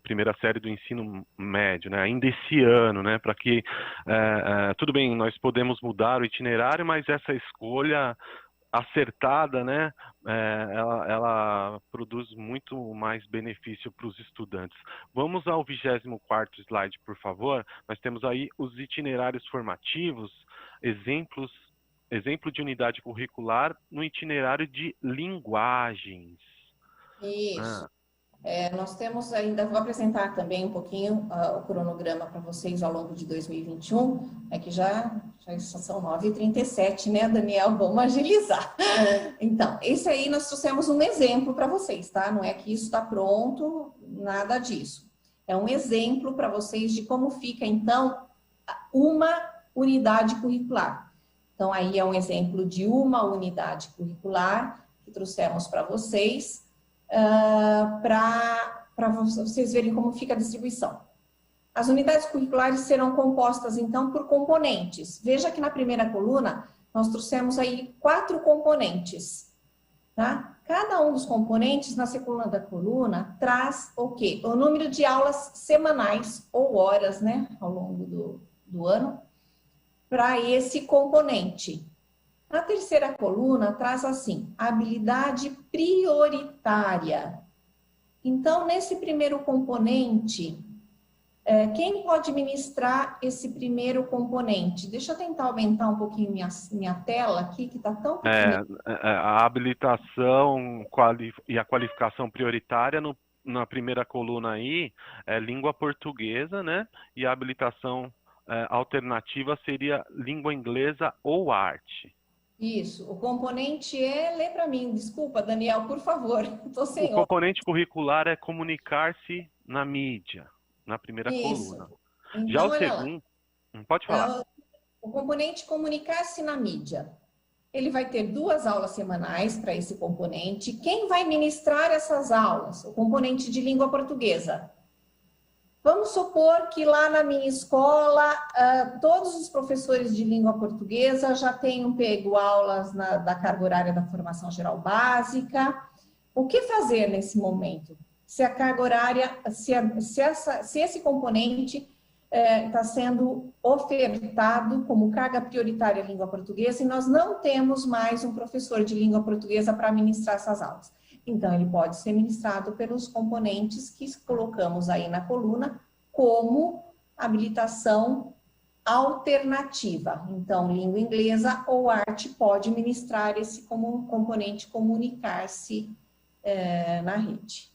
primeira série do ensino médio, né? Ainda esse ano, né? Para que, tudo bem, nós podemos mudar o itinerário, mas essa escolha acertada, né, ela produz muito mais benefício para os estudantes. Vamos ao 24º slide, por favor. Nós temos aí os itinerários formativos, exemplo de unidade curricular no itinerário de linguagens. Isso. Nós temos ainda, vou apresentar também um pouquinho o cronograma para vocês ao longo de 2021, que já são 9h37, né, Daniel? Vamos agilizar. Então, esse aí nós trouxemos um exemplo para vocês, tá? Não é que isso está pronto, nada disso. É um exemplo para vocês de como fica, então, uma unidade curricular. Então, aí é um exemplo de uma unidade curricular que trouxemos para vocês, para vocês verem como fica a distribuição. As unidades curriculares serão compostas, então, por componentes. Veja que na primeira coluna, nós trouxemos aí 4 componentes, tá? Cada um dos componentes, na segunda coluna, traz o quê? O número de aulas semanais, ou horas, né, ao longo do ano, para esse componente. Na terceira coluna, traz assim, habilidade prioritária. Então, nesse primeiro componente, quem pode ministrar esse primeiro componente? Deixa eu tentar aumentar um pouquinho minha tela aqui, que está tão pequena. A habilitação e a qualificação prioritária na primeira coluna aí é língua portuguesa, né? E a habilitação alternativa seria língua inglesa ou arte. Isso, o componente lê para mim, desculpa, Daniel, por favor, estou sem O componente curricular é comunicar-se na mídia, na primeira coluna. Então, já o segundo, pode falar. O componente comunicar-se na mídia, ele vai ter 2 aulas semanais para esse componente. Quem vai ministrar essas aulas? O componente de língua portuguesa. Vamos supor que lá na minha escola, todos os professores de língua portuguesa já tenham pego aulas da carga horária da formação geral básica. O que fazer nesse momento? Se a carga horária, se esse componente está sendo ofertado como carga prioritária língua portuguesa e nós não temos mais um professor de língua portuguesa para ministrar essas aulas. Então, ele pode ser ministrado pelos componentes que colocamos aí na coluna como habilitação alternativa. Então, língua inglesa ou arte pode ministrar esse como componente comunicar-se na rede.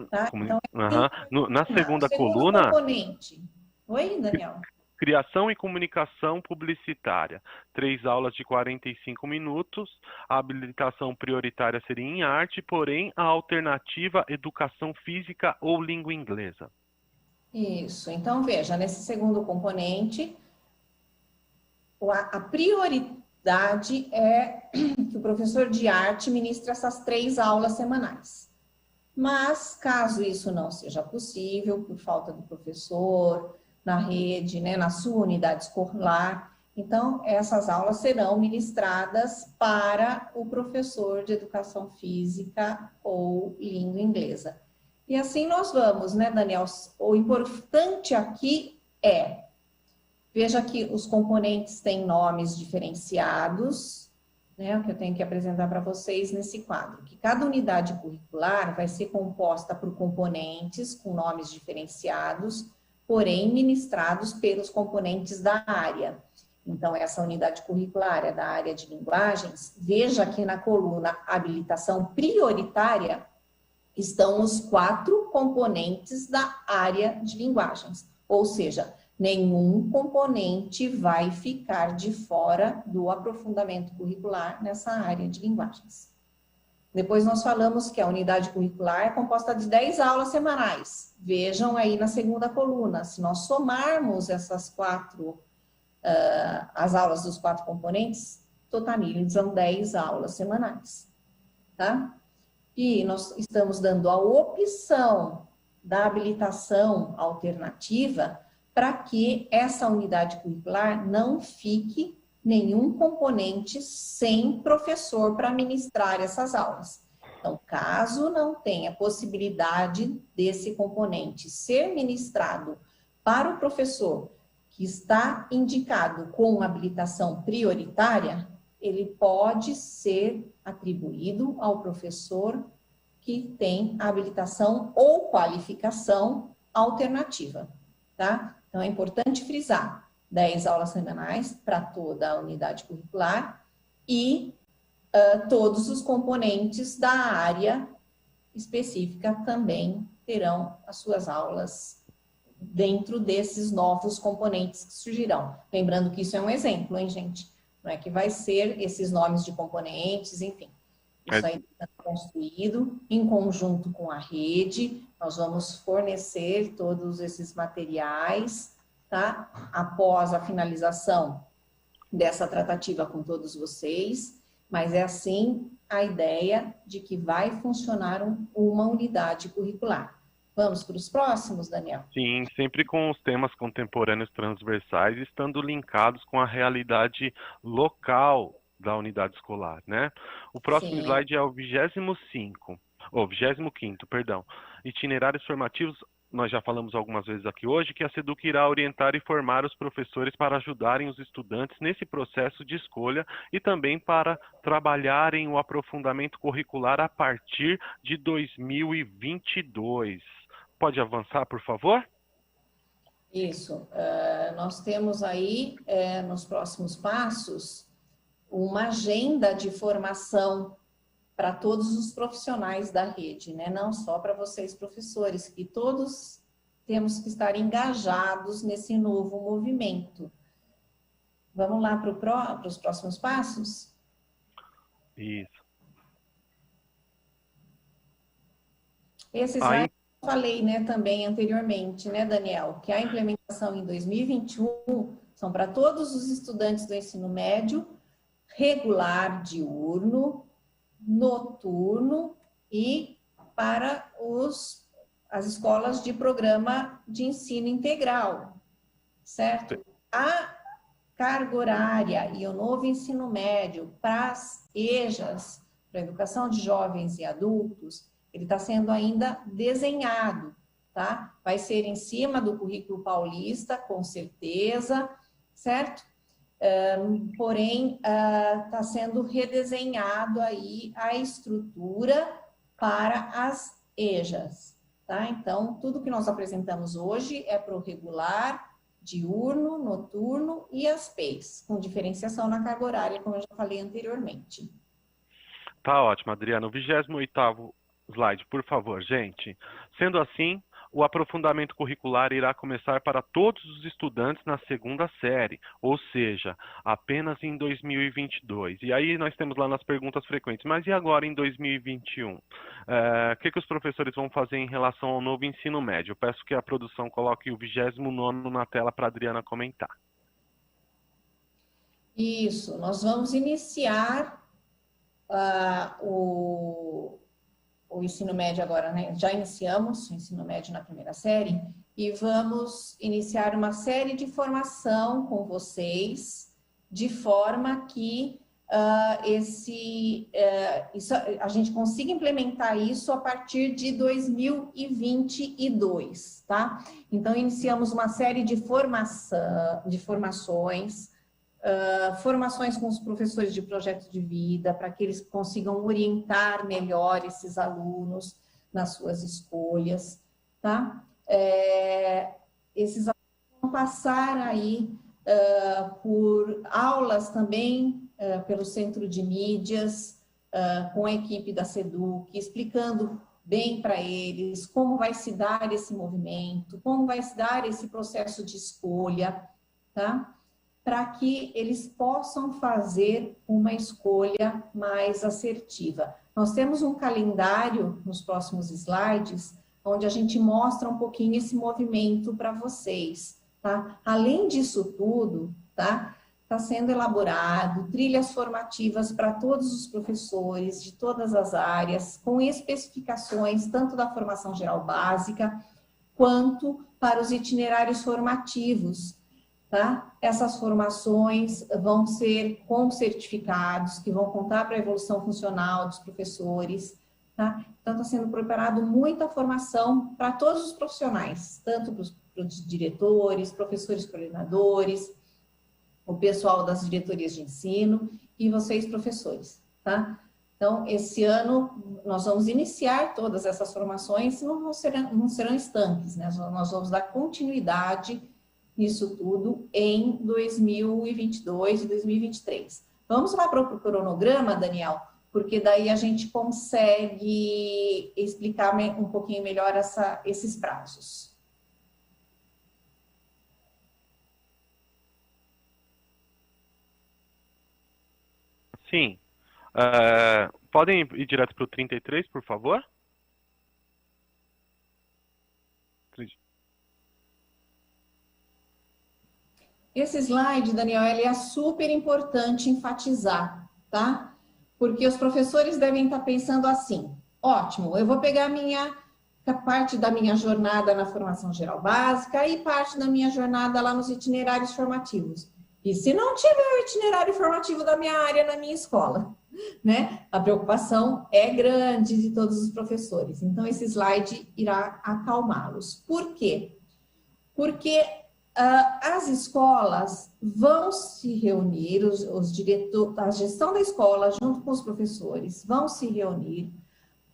Tá? Então, na segunda coluna... componente. Oi, Daniel? Criação e comunicação publicitária. 3 aulas de 45 minutos. A habilitação prioritária seria em arte, porém a alternativa educação física ou língua inglesa. Isso. Então, veja, nesse segundo componente, a prioridade é que o professor de arte ministre essas 3 aulas semanais. Mas, caso isso não seja possível, por falta do professor, na rede, né, na sua unidade escolar, então essas aulas serão ministradas para o professor de educação física ou língua inglesa. E assim nós vamos, né, Daniel? O importante aqui é, veja que os componentes têm nomes diferenciados, né, o que eu tenho que apresentar para vocês nesse quadro, que cada unidade curricular vai ser composta por componentes com nomes diferenciados, porém ministrados pelos componentes da área. Então, essa unidade curricular é da área de linguagens. Veja aqui na coluna habilitação prioritária estão os 4 componentes da área de linguagens, ou seja, nenhum componente vai ficar de fora do aprofundamento curricular nessa área de linguagens. Depois nós falamos que a unidade curricular é composta de 10 aulas semanais. Vejam aí na segunda coluna, se nós somarmos essas 4, as aulas dos 4 componentes, totalizam 10 aulas semanais, tá? E nós estamos dando a opção da habilitação alternativa para que essa unidade curricular não fique nenhum componente sem professor para ministrar essas aulas. Então, caso não tenha possibilidade desse componente ser ministrado para o professor que está indicado com habilitação prioritária, ele pode ser atribuído ao professor que tem habilitação ou qualificação alternativa, tá? Então, é importante frisar 10 aulas semanais para toda a unidade curricular e todos os componentes da área específica também terão as suas aulas dentro desses novos componentes que surgirão. Lembrando que isso é um exemplo, hein, gente? Não é que vai ser esses nomes de componentes, enfim. Isso aí está construído em conjunto com a rede. Nós vamos fornecer todos esses materiais, tá? Após a finalização dessa tratativa com todos vocês. Mas é assim a ideia de que vai funcionar uma unidade curricular. Vamos para os próximos, Daniel? Sim, sempre com os temas contemporâneos transversais, estando linkados com a realidade local da unidade escolar, né? O próximo Sim. slide é o 25º, perdão. Itinerários formativos, nós já falamos algumas vezes aqui hoje, que a SEDUC irá orientar e formar os professores para ajudarem os estudantes nesse processo de escolha e também para trabalharem o aprofundamento curricular a partir de 2022. Pode avançar, por favor? Isso. Nós temos aí, nos próximos passos, uma agenda de formação para todos os profissionais da rede, né? Não só para vocês, professores, que todos temos que estar engajados nesse novo movimento. Vamos lá para os próximos passos? Isso. Esses aí eu falei, né, também anteriormente, né, Daniel, que a implementação em 2021 são para todos os estudantes do ensino médio, regular, diurno, noturno e para as escolas de programa de ensino integral, certo? A carga horária e o novo ensino médio para as EJAs, para a educação de jovens e adultos, ele está sendo ainda desenhado, tá? Vai ser em cima do currículo paulista, com certeza, certo? Porém, está sendo redesenhado aí a estrutura para as EJAs, tá? Então, tudo que nós apresentamos hoje é para o regular, diurno, noturno e as PEIs, com diferenciação na carga horária, como eu já falei anteriormente. Tá ótimo, Adriana. O 28º slide, por favor, gente. Sendo assim, o aprofundamento curricular irá começar para todos os estudantes na segunda série, ou seja, apenas em 2022. E aí nós temos lá nas perguntas frequentes, mas e agora em 2021? O que os professores vão fazer em relação ao novo ensino médio? Eu peço que a produção coloque o 29º na tela para a Adriana comentar. Isso, nós vamos iniciar o ensino médio agora, né? Já iniciamos o ensino médio na primeira série e vamos iniciar uma série de formação com vocês, de forma que a gente consiga implementar isso a partir de 2022, tá? Então, iniciamos uma série de formações, formações com os professores de projeto de vida, para que eles consigam orientar melhor esses alunos nas suas escolhas, tá? Esses alunos vão passar aí por aulas também pelo Centro de Mídias, com a equipe da SEDUC, explicando bem para eles como vai se dar esse movimento, como vai se dar esse processo de escolha, tá? Para que eles possam fazer uma escolha mais assertiva. Nós temos um calendário nos próximos slides, onde a gente mostra um pouquinho esse movimento para vocês, tá? Além disso tudo, tá? Está sendo elaborado trilhas formativas para todos os professores de todas as áreas, com especificações tanto da formação geral básica, quanto para os itinerários formativos, tá? Essas formações vão ser com certificados, que vão contar para a evolução funcional dos professores, tá? Então, está sendo preparado muita formação para todos os profissionais, tanto para os diretores, professores coordenadores, o pessoal das diretorias de ensino e vocês, professores, tá? Então, esse ano, nós vamos iniciar todas essas formações, não serão estanques, né? Nós vamos dar continuidade nisso tudo em 2022 e 2023. Vamos lá para o cronograma, Daniel, porque daí a gente consegue explicar um pouquinho melhor esses prazos. Sim. Podem ir direto para o 33, por favor? Esse slide, Daniel, ele é super importante enfatizar, tá? Porque os professores devem estar pensando assim, ótimo, eu vou pegar parte da minha jornada na formação geral básica e parte da minha jornada lá nos itinerários formativos. E se não tiver o itinerário formativo da minha área na minha escola, né? A preocupação é grande de todos os professores. Então, esse slide irá acalmá-los. Por quê? Porque as escolas vão se reunir, os diretores, a gestão da escola, junto com os professores, vão se reunir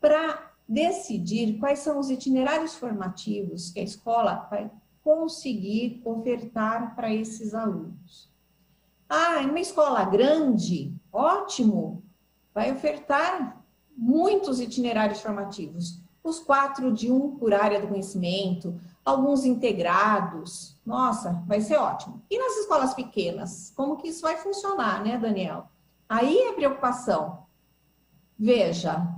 para decidir quais são os itinerários formativos que a escola vai conseguir ofertar para esses alunos. É uma escola grande, ótimo, vai ofertar muitos itinerários formativos, os 4 de 1 por área do conhecimento, alguns integrados, nossa, vai ser ótimo. E nas escolas pequenas, como que isso vai funcionar, né, Daniel? Aí é preocupação. Veja,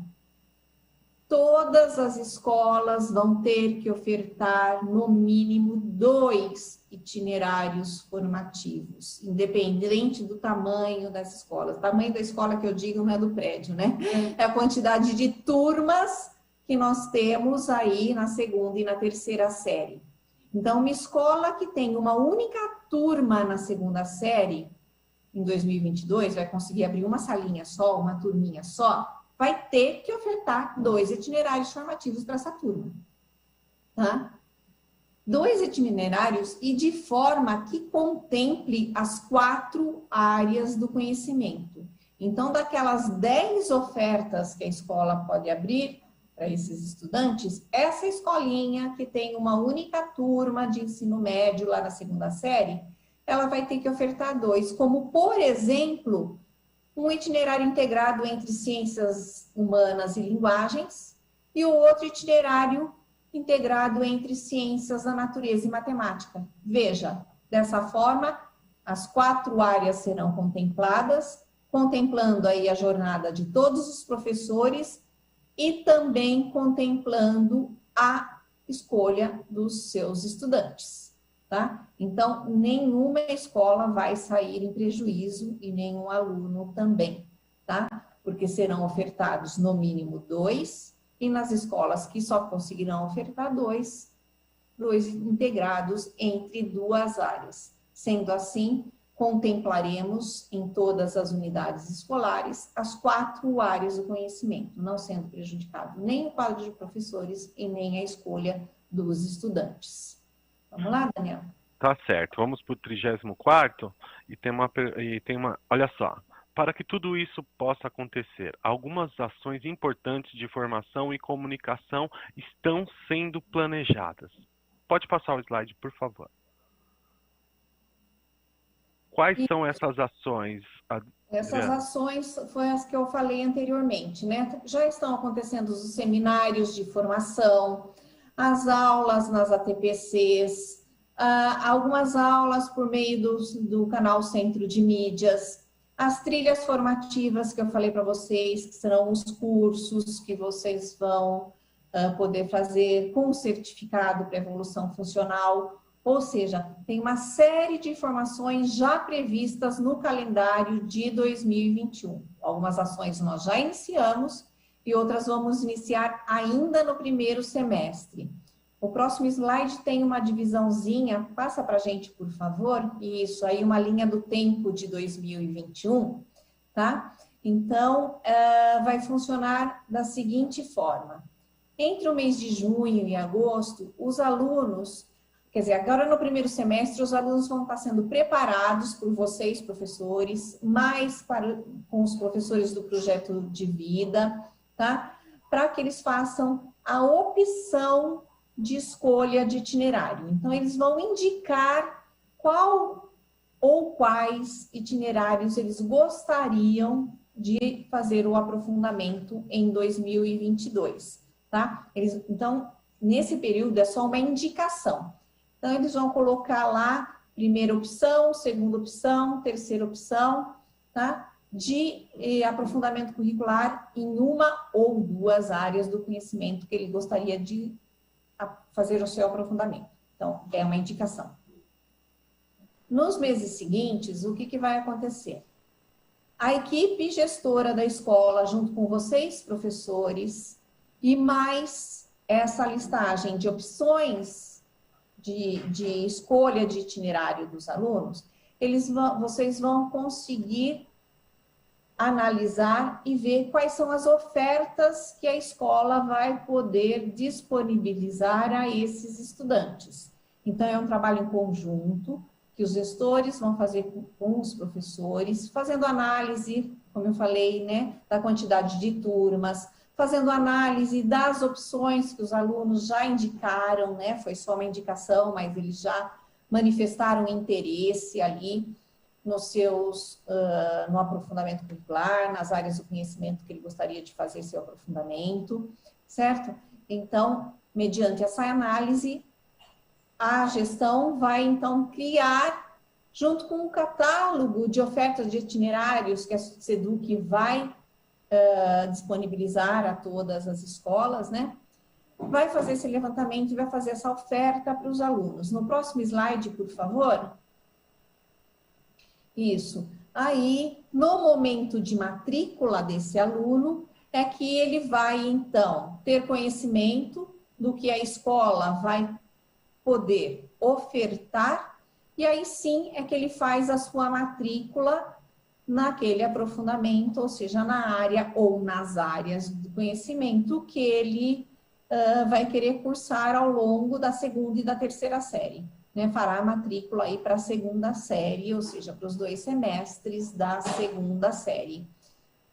todas as escolas vão ter que ofertar no mínimo 2 itinerários formativos, independente do tamanho das escolas. O tamanho da escola que eu digo não é do prédio, né? É a quantidade de turmas que nós temos aí na segunda e na terceira série. Então, uma escola que tem uma única turma na segunda série, em 2022, vai conseguir abrir uma salinha só, uma turminha só, vai ter que ofertar 2 itinerários formativos para essa turma, tá? 2 itinerários e de forma que contemple as 4 áreas do conhecimento. Então, daquelas 10 ofertas que a escola pode abrir para esses estudantes, essa escolinha que tem uma única turma de ensino médio lá na segunda série, ela vai ter que ofertar 2, como, por exemplo, um itinerário integrado entre ciências humanas e linguagens e o outro itinerário integrado entre ciências da natureza e matemática. Veja, dessa forma, as 4 áreas serão contempladas, contemplando aí a jornada de todos os professores e também contemplando a escolha dos seus estudantes, tá? Então, nenhuma escola vai sair em prejuízo e nenhum aluno também, tá? Porque serão ofertados no mínimo 2, e nas escolas que só conseguirão ofertar 2 integrados entre 2 áreas. Sendo assim, contemplaremos em todas as unidades escolares as 4 áreas do conhecimento, não sendo prejudicado nem o quadro de professores e nem a escolha dos estudantes. Vamos lá, Daniel? Tá certo. Vamos para o 34º e tem uma... Olha só. Para que tudo isso possa acontecer, algumas ações importantes de formação e comunicação estão sendo planejadas. Pode passar o slide, por favor. Quais são essas ações, Adriana? Essas ações foram as que eu falei anteriormente, né? Já estão acontecendo os seminários de formação, as aulas nas ATPCs, algumas aulas por meio do canal Centro de Mídias, as trilhas formativas que eu falei para vocês, que serão os cursos que vocês vão poder fazer com certificado para evolução funcional. Ou seja, tem uma série de informações já previstas no calendário de 2021. Algumas ações nós já iniciamos e outras vamos iniciar ainda no primeiro semestre. O próximo slide tem uma divisãozinha, passa para a gente, por favor. Isso, aí uma linha do tempo de 2021, tá? Então, vai funcionar da seguinte forma. Entre o mês de junho e agosto, os alunos... Quer dizer, agora no primeiro semestre, os alunos vão estar sendo preparados por vocês, professores, mais com os professores do projeto de vida, tá? Para que eles façam a opção de escolha de itinerário. Então, eles vão indicar qual ou quais itinerários eles gostariam de fazer o aprofundamento em 2022, tá? Então, nesse período é só uma indicação. Então, eles vão colocar lá primeira opção, segunda opção, terceira opção, tá? De aprofundamento curricular em uma ou 2 áreas do conhecimento que ele gostaria de fazer o seu aprofundamento. Então, é uma indicação. Nos meses seguintes, o que vai acontecer? A equipe gestora da escola, junto com vocês, professores, e mais essa listagem de opções de escolha de itinerário dos alunos, vocês vão conseguir analisar e ver quais são as ofertas que a escola vai poder disponibilizar a esses estudantes. Então, é um trabalho em conjunto que os gestores vão fazer com os professores, fazendo análise, como eu falei, né, da quantidade de turmas, fazendo análise das opções que os alunos já indicaram, né? Foi só uma indicação, mas eles já manifestaram interesse ali no aprofundamento curricular, nas áreas do conhecimento que ele gostaria de fazer seu aprofundamento, certo? Então, mediante essa análise, a gestão vai, então, criar, junto com um catálogo de ofertas de itinerários que a SEDUC vai disponibilizar a todas as escolas, né? Vai fazer esse levantamento e vai fazer essa oferta para os alunos. No próximo slide, por favor. Isso. Aí, no momento de matrícula desse aluno, é que ele vai, então, ter conhecimento do que a escola vai poder ofertar, e aí sim é que ele faz a sua matrícula naquele aprofundamento, ou seja, na área ou nas áreas do conhecimento que ele vai querer cursar ao longo da 2ª e da 3ª série, né? Fará a matrícula aí para a 2ª série, ou seja, para os 2 semestres da 2ª série.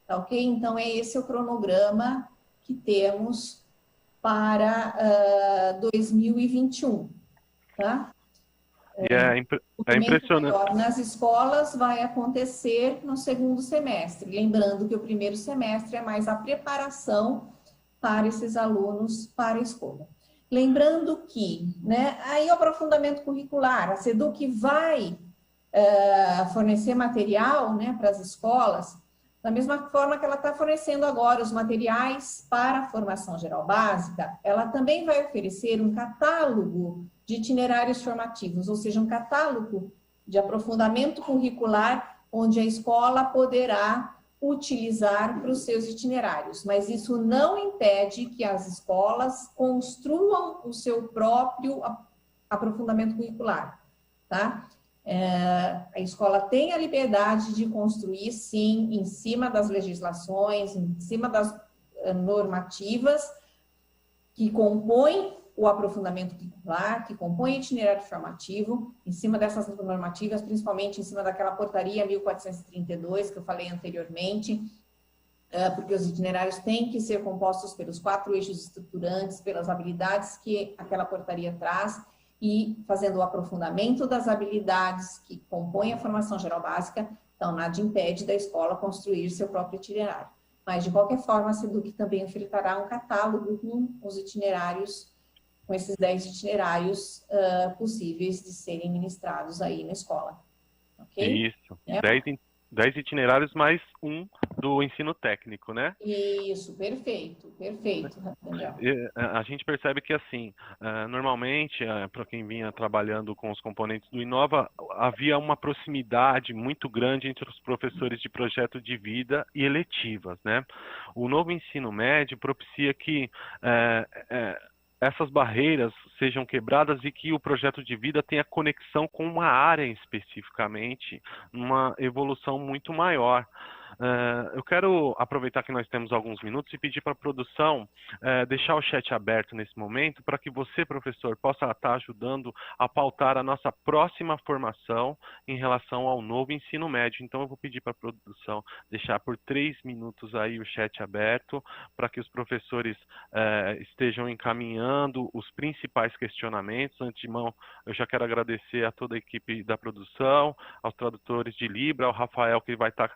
Tá ok? Então, é esse o cronograma que temos para 2021, tá? E é impressionante. Nas escolas vai acontecer no 2º semestre, lembrando que o primeiro semestre é mais a preparação para esses alunos para a escola. Lembrando que, né, aí o aprofundamento curricular, a SEDUC vai fornecer material, né, para as escolas, da mesma forma que ela está fornecendo agora os materiais para a formação geral básica, ela também vai oferecer um catálogo de itinerários formativos, ou seja, um catálogo de aprofundamento curricular, onde a escola poderá utilizar para os seus itinerários, mas isso não impede que as escolas construam o seu próprio aprofundamento curricular, tá? A escola tem a liberdade de construir, sim, em cima das legislações, em cima das normativas que compõem o aprofundamento curricular, que compõem o itinerário formativo, em cima dessas normativas, principalmente em cima daquela portaria 1432 que eu falei anteriormente, porque os itinerários têm que ser compostos pelos 4 eixos estruturantes, pelas habilidades que aquela portaria traz, e fazendo o aprofundamento das habilidades que compõem a formação geral básica, então nada impede da escola construir seu próprio itinerário. Mas, de qualquer forma, a SEDUC também ofertará um catálogo com os itinerários, com esses 10 itinerários possíveis de serem ministrados aí na escola. Ok? Isso, 10 itinerários mais um do ensino técnico, né? Isso, perfeito, perfeito, Daniel. A gente percebe que, assim, normalmente, para quem vinha trabalhando com os componentes do Inova, havia uma proximidade muito grande entre os professores de projeto de vida e eletivas, né? O novo ensino médio propicia que essas barreiras sejam quebradas e que o projeto de vida tenha conexão com uma área especificamente, uma evolução muito maior. Eu quero aproveitar que nós temos alguns minutos e pedir para a produção deixar o chat aberto nesse momento para que você, professor, possa estar ajudando a pautar a nossa próxima formação em relação ao novo ensino médio. Então eu vou pedir para a produção deixar por 3 minutos aí o chat aberto para que os professores estejam encaminhando os principais questionamentos. Antemão, eu já quero agradecer a toda a equipe da produção, aos tradutores de Libra, ao Rafael, que vai estar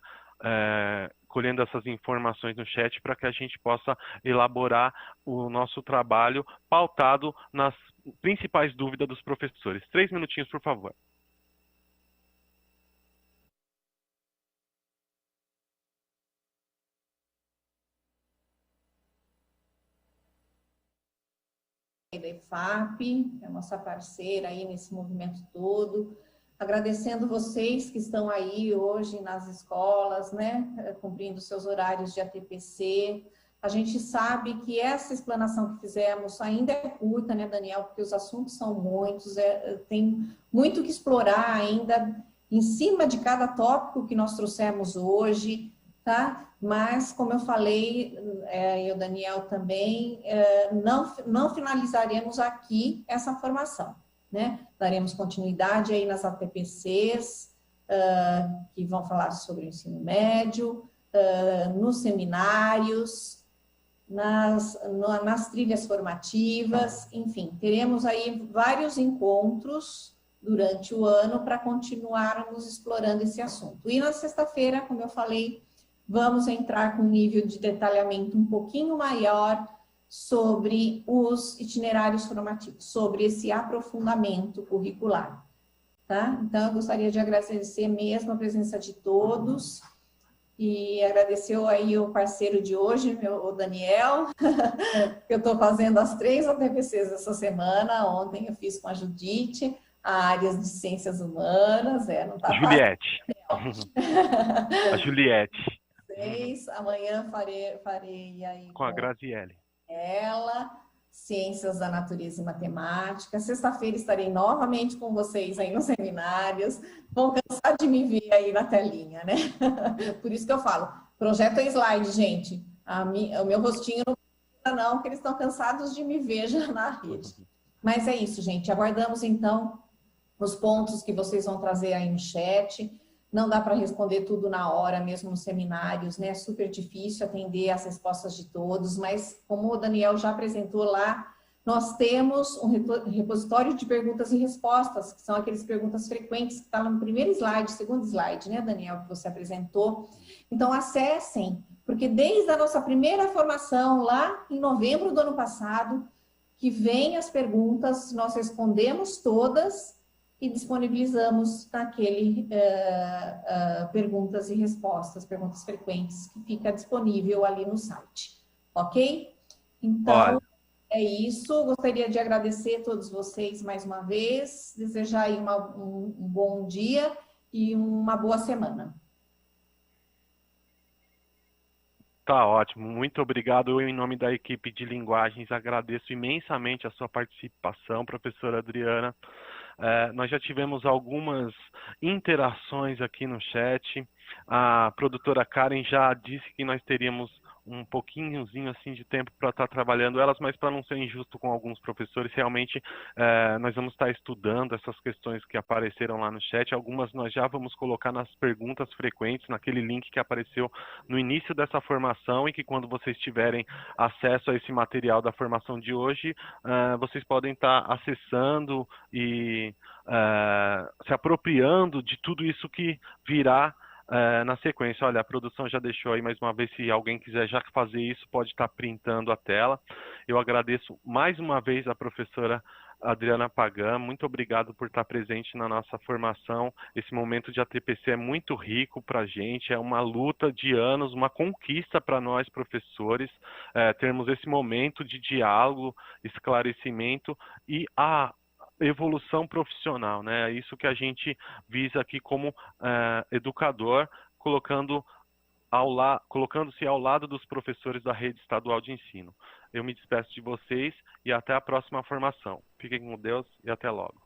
colhendo essas informações no chat para que a gente possa elaborar o nosso trabalho pautado nas principais dúvidas dos professores. 3 minutinhos, por favor. Da EFAP, que é a nossa parceira aí nesse movimento todo, agradecendo vocês que estão aí hoje nas escolas, né, cumprindo seus horários de ATPC. A gente sabe que essa explanação que fizemos ainda é curta, né, Daniel, porque os assuntos são muitos, tem muito que explorar ainda em cima de cada tópico que nós trouxemos hoje, tá? Mas, como eu falei, e o Daniel também, não finalizaremos aqui essa formação, né? Daremos continuidade aí nas ATPCs, que vão falar sobre o ensino médio, nos seminários, nas trilhas formativas, enfim, teremos aí vários encontros durante o ano para continuarmos explorando esse assunto. E na sexta-feira, como eu falei, vamos entrar com um nível de detalhamento um pouquinho maior sobre os itinerários formativos, sobre esse aprofundamento curricular, tá? Então, eu gostaria de agradecer mesmo a presença de todos e agradecer aí o parceiro de hoje, o Daniel, que eu estou fazendo as 3 ATPCs essa semana. Ontem eu fiz com a Judite, a áreas de ciências humanas, não tá Juliette. A Juliette. Amanhã farei aí com a Graziele. Ela, Ciências da Natureza e Matemática. Sexta-feira estarei novamente com vocês aí nos seminários. Vão cansar de me ver aí na telinha, né? Por isso que eu falo, projeto é slide, gente. O meu rostinho não, porque eles estão cansados de me ver já na rede. Mas é isso, gente. Aguardamos, então, os pontos que vocês vão trazer aí no chat. Não dá para responder tudo na hora, mesmo nos seminários, né? É super difícil atender as respostas de todos, mas como o Daniel já apresentou lá, nós temos um repositório de perguntas e respostas, que são aquelas perguntas frequentes que está lá no primeiro slide, segundo slide, né, Daniel, que você apresentou. Então, acessem, porque desde a nossa primeira formação, lá em novembro do ano passado, que vem as perguntas, nós respondemos todas e disponibilizamos naquele perguntas e respostas, perguntas frequentes, que fica disponível ali no site. Ok? Então, Olha, é isso. Gostaria de agradecer a todos vocês mais uma vez, desejar aí um bom dia e uma boa semana. tá ótimo, muito obrigado. Eu, em nome da equipe de linguagens, agradeço imensamente a sua participação, professora Adriana. Nós já tivemos algumas interações aqui no chat. A produtora Karen já disse que nós teríamos um pouquinhozinho assim de tempo para estar trabalhando elas, mas para não ser injusto com alguns professores, realmente nós vamos estar estudando essas questões que apareceram lá no chat. Algumas nós já vamos colocar nas perguntas frequentes, naquele link que apareceu no início dessa formação, e que quando vocês tiverem acesso a esse material da formação de hoje, vocês podem estar acessando e se apropriando de tudo isso que virá na sequência. Olha, a produção já deixou aí mais uma vez, se alguém quiser já fazer isso, pode estar printando a tela. Eu agradeço mais uma vez a professora Adriana Pagan, muito obrigado por estar presente na nossa formação. Esse momento de ATPC é muito rico para a gente, é uma luta de anos, uma conquista para nós professores, termos esse momento de diálogo, esclarecimento e a evolução profissional, né? É isso que a gente visa aqui como educador, colocando-se ao lado dos professores da rede estadual de ensino. Eu me despeço de vocês e até a próxima formação. Fiquem com Deus e até logo.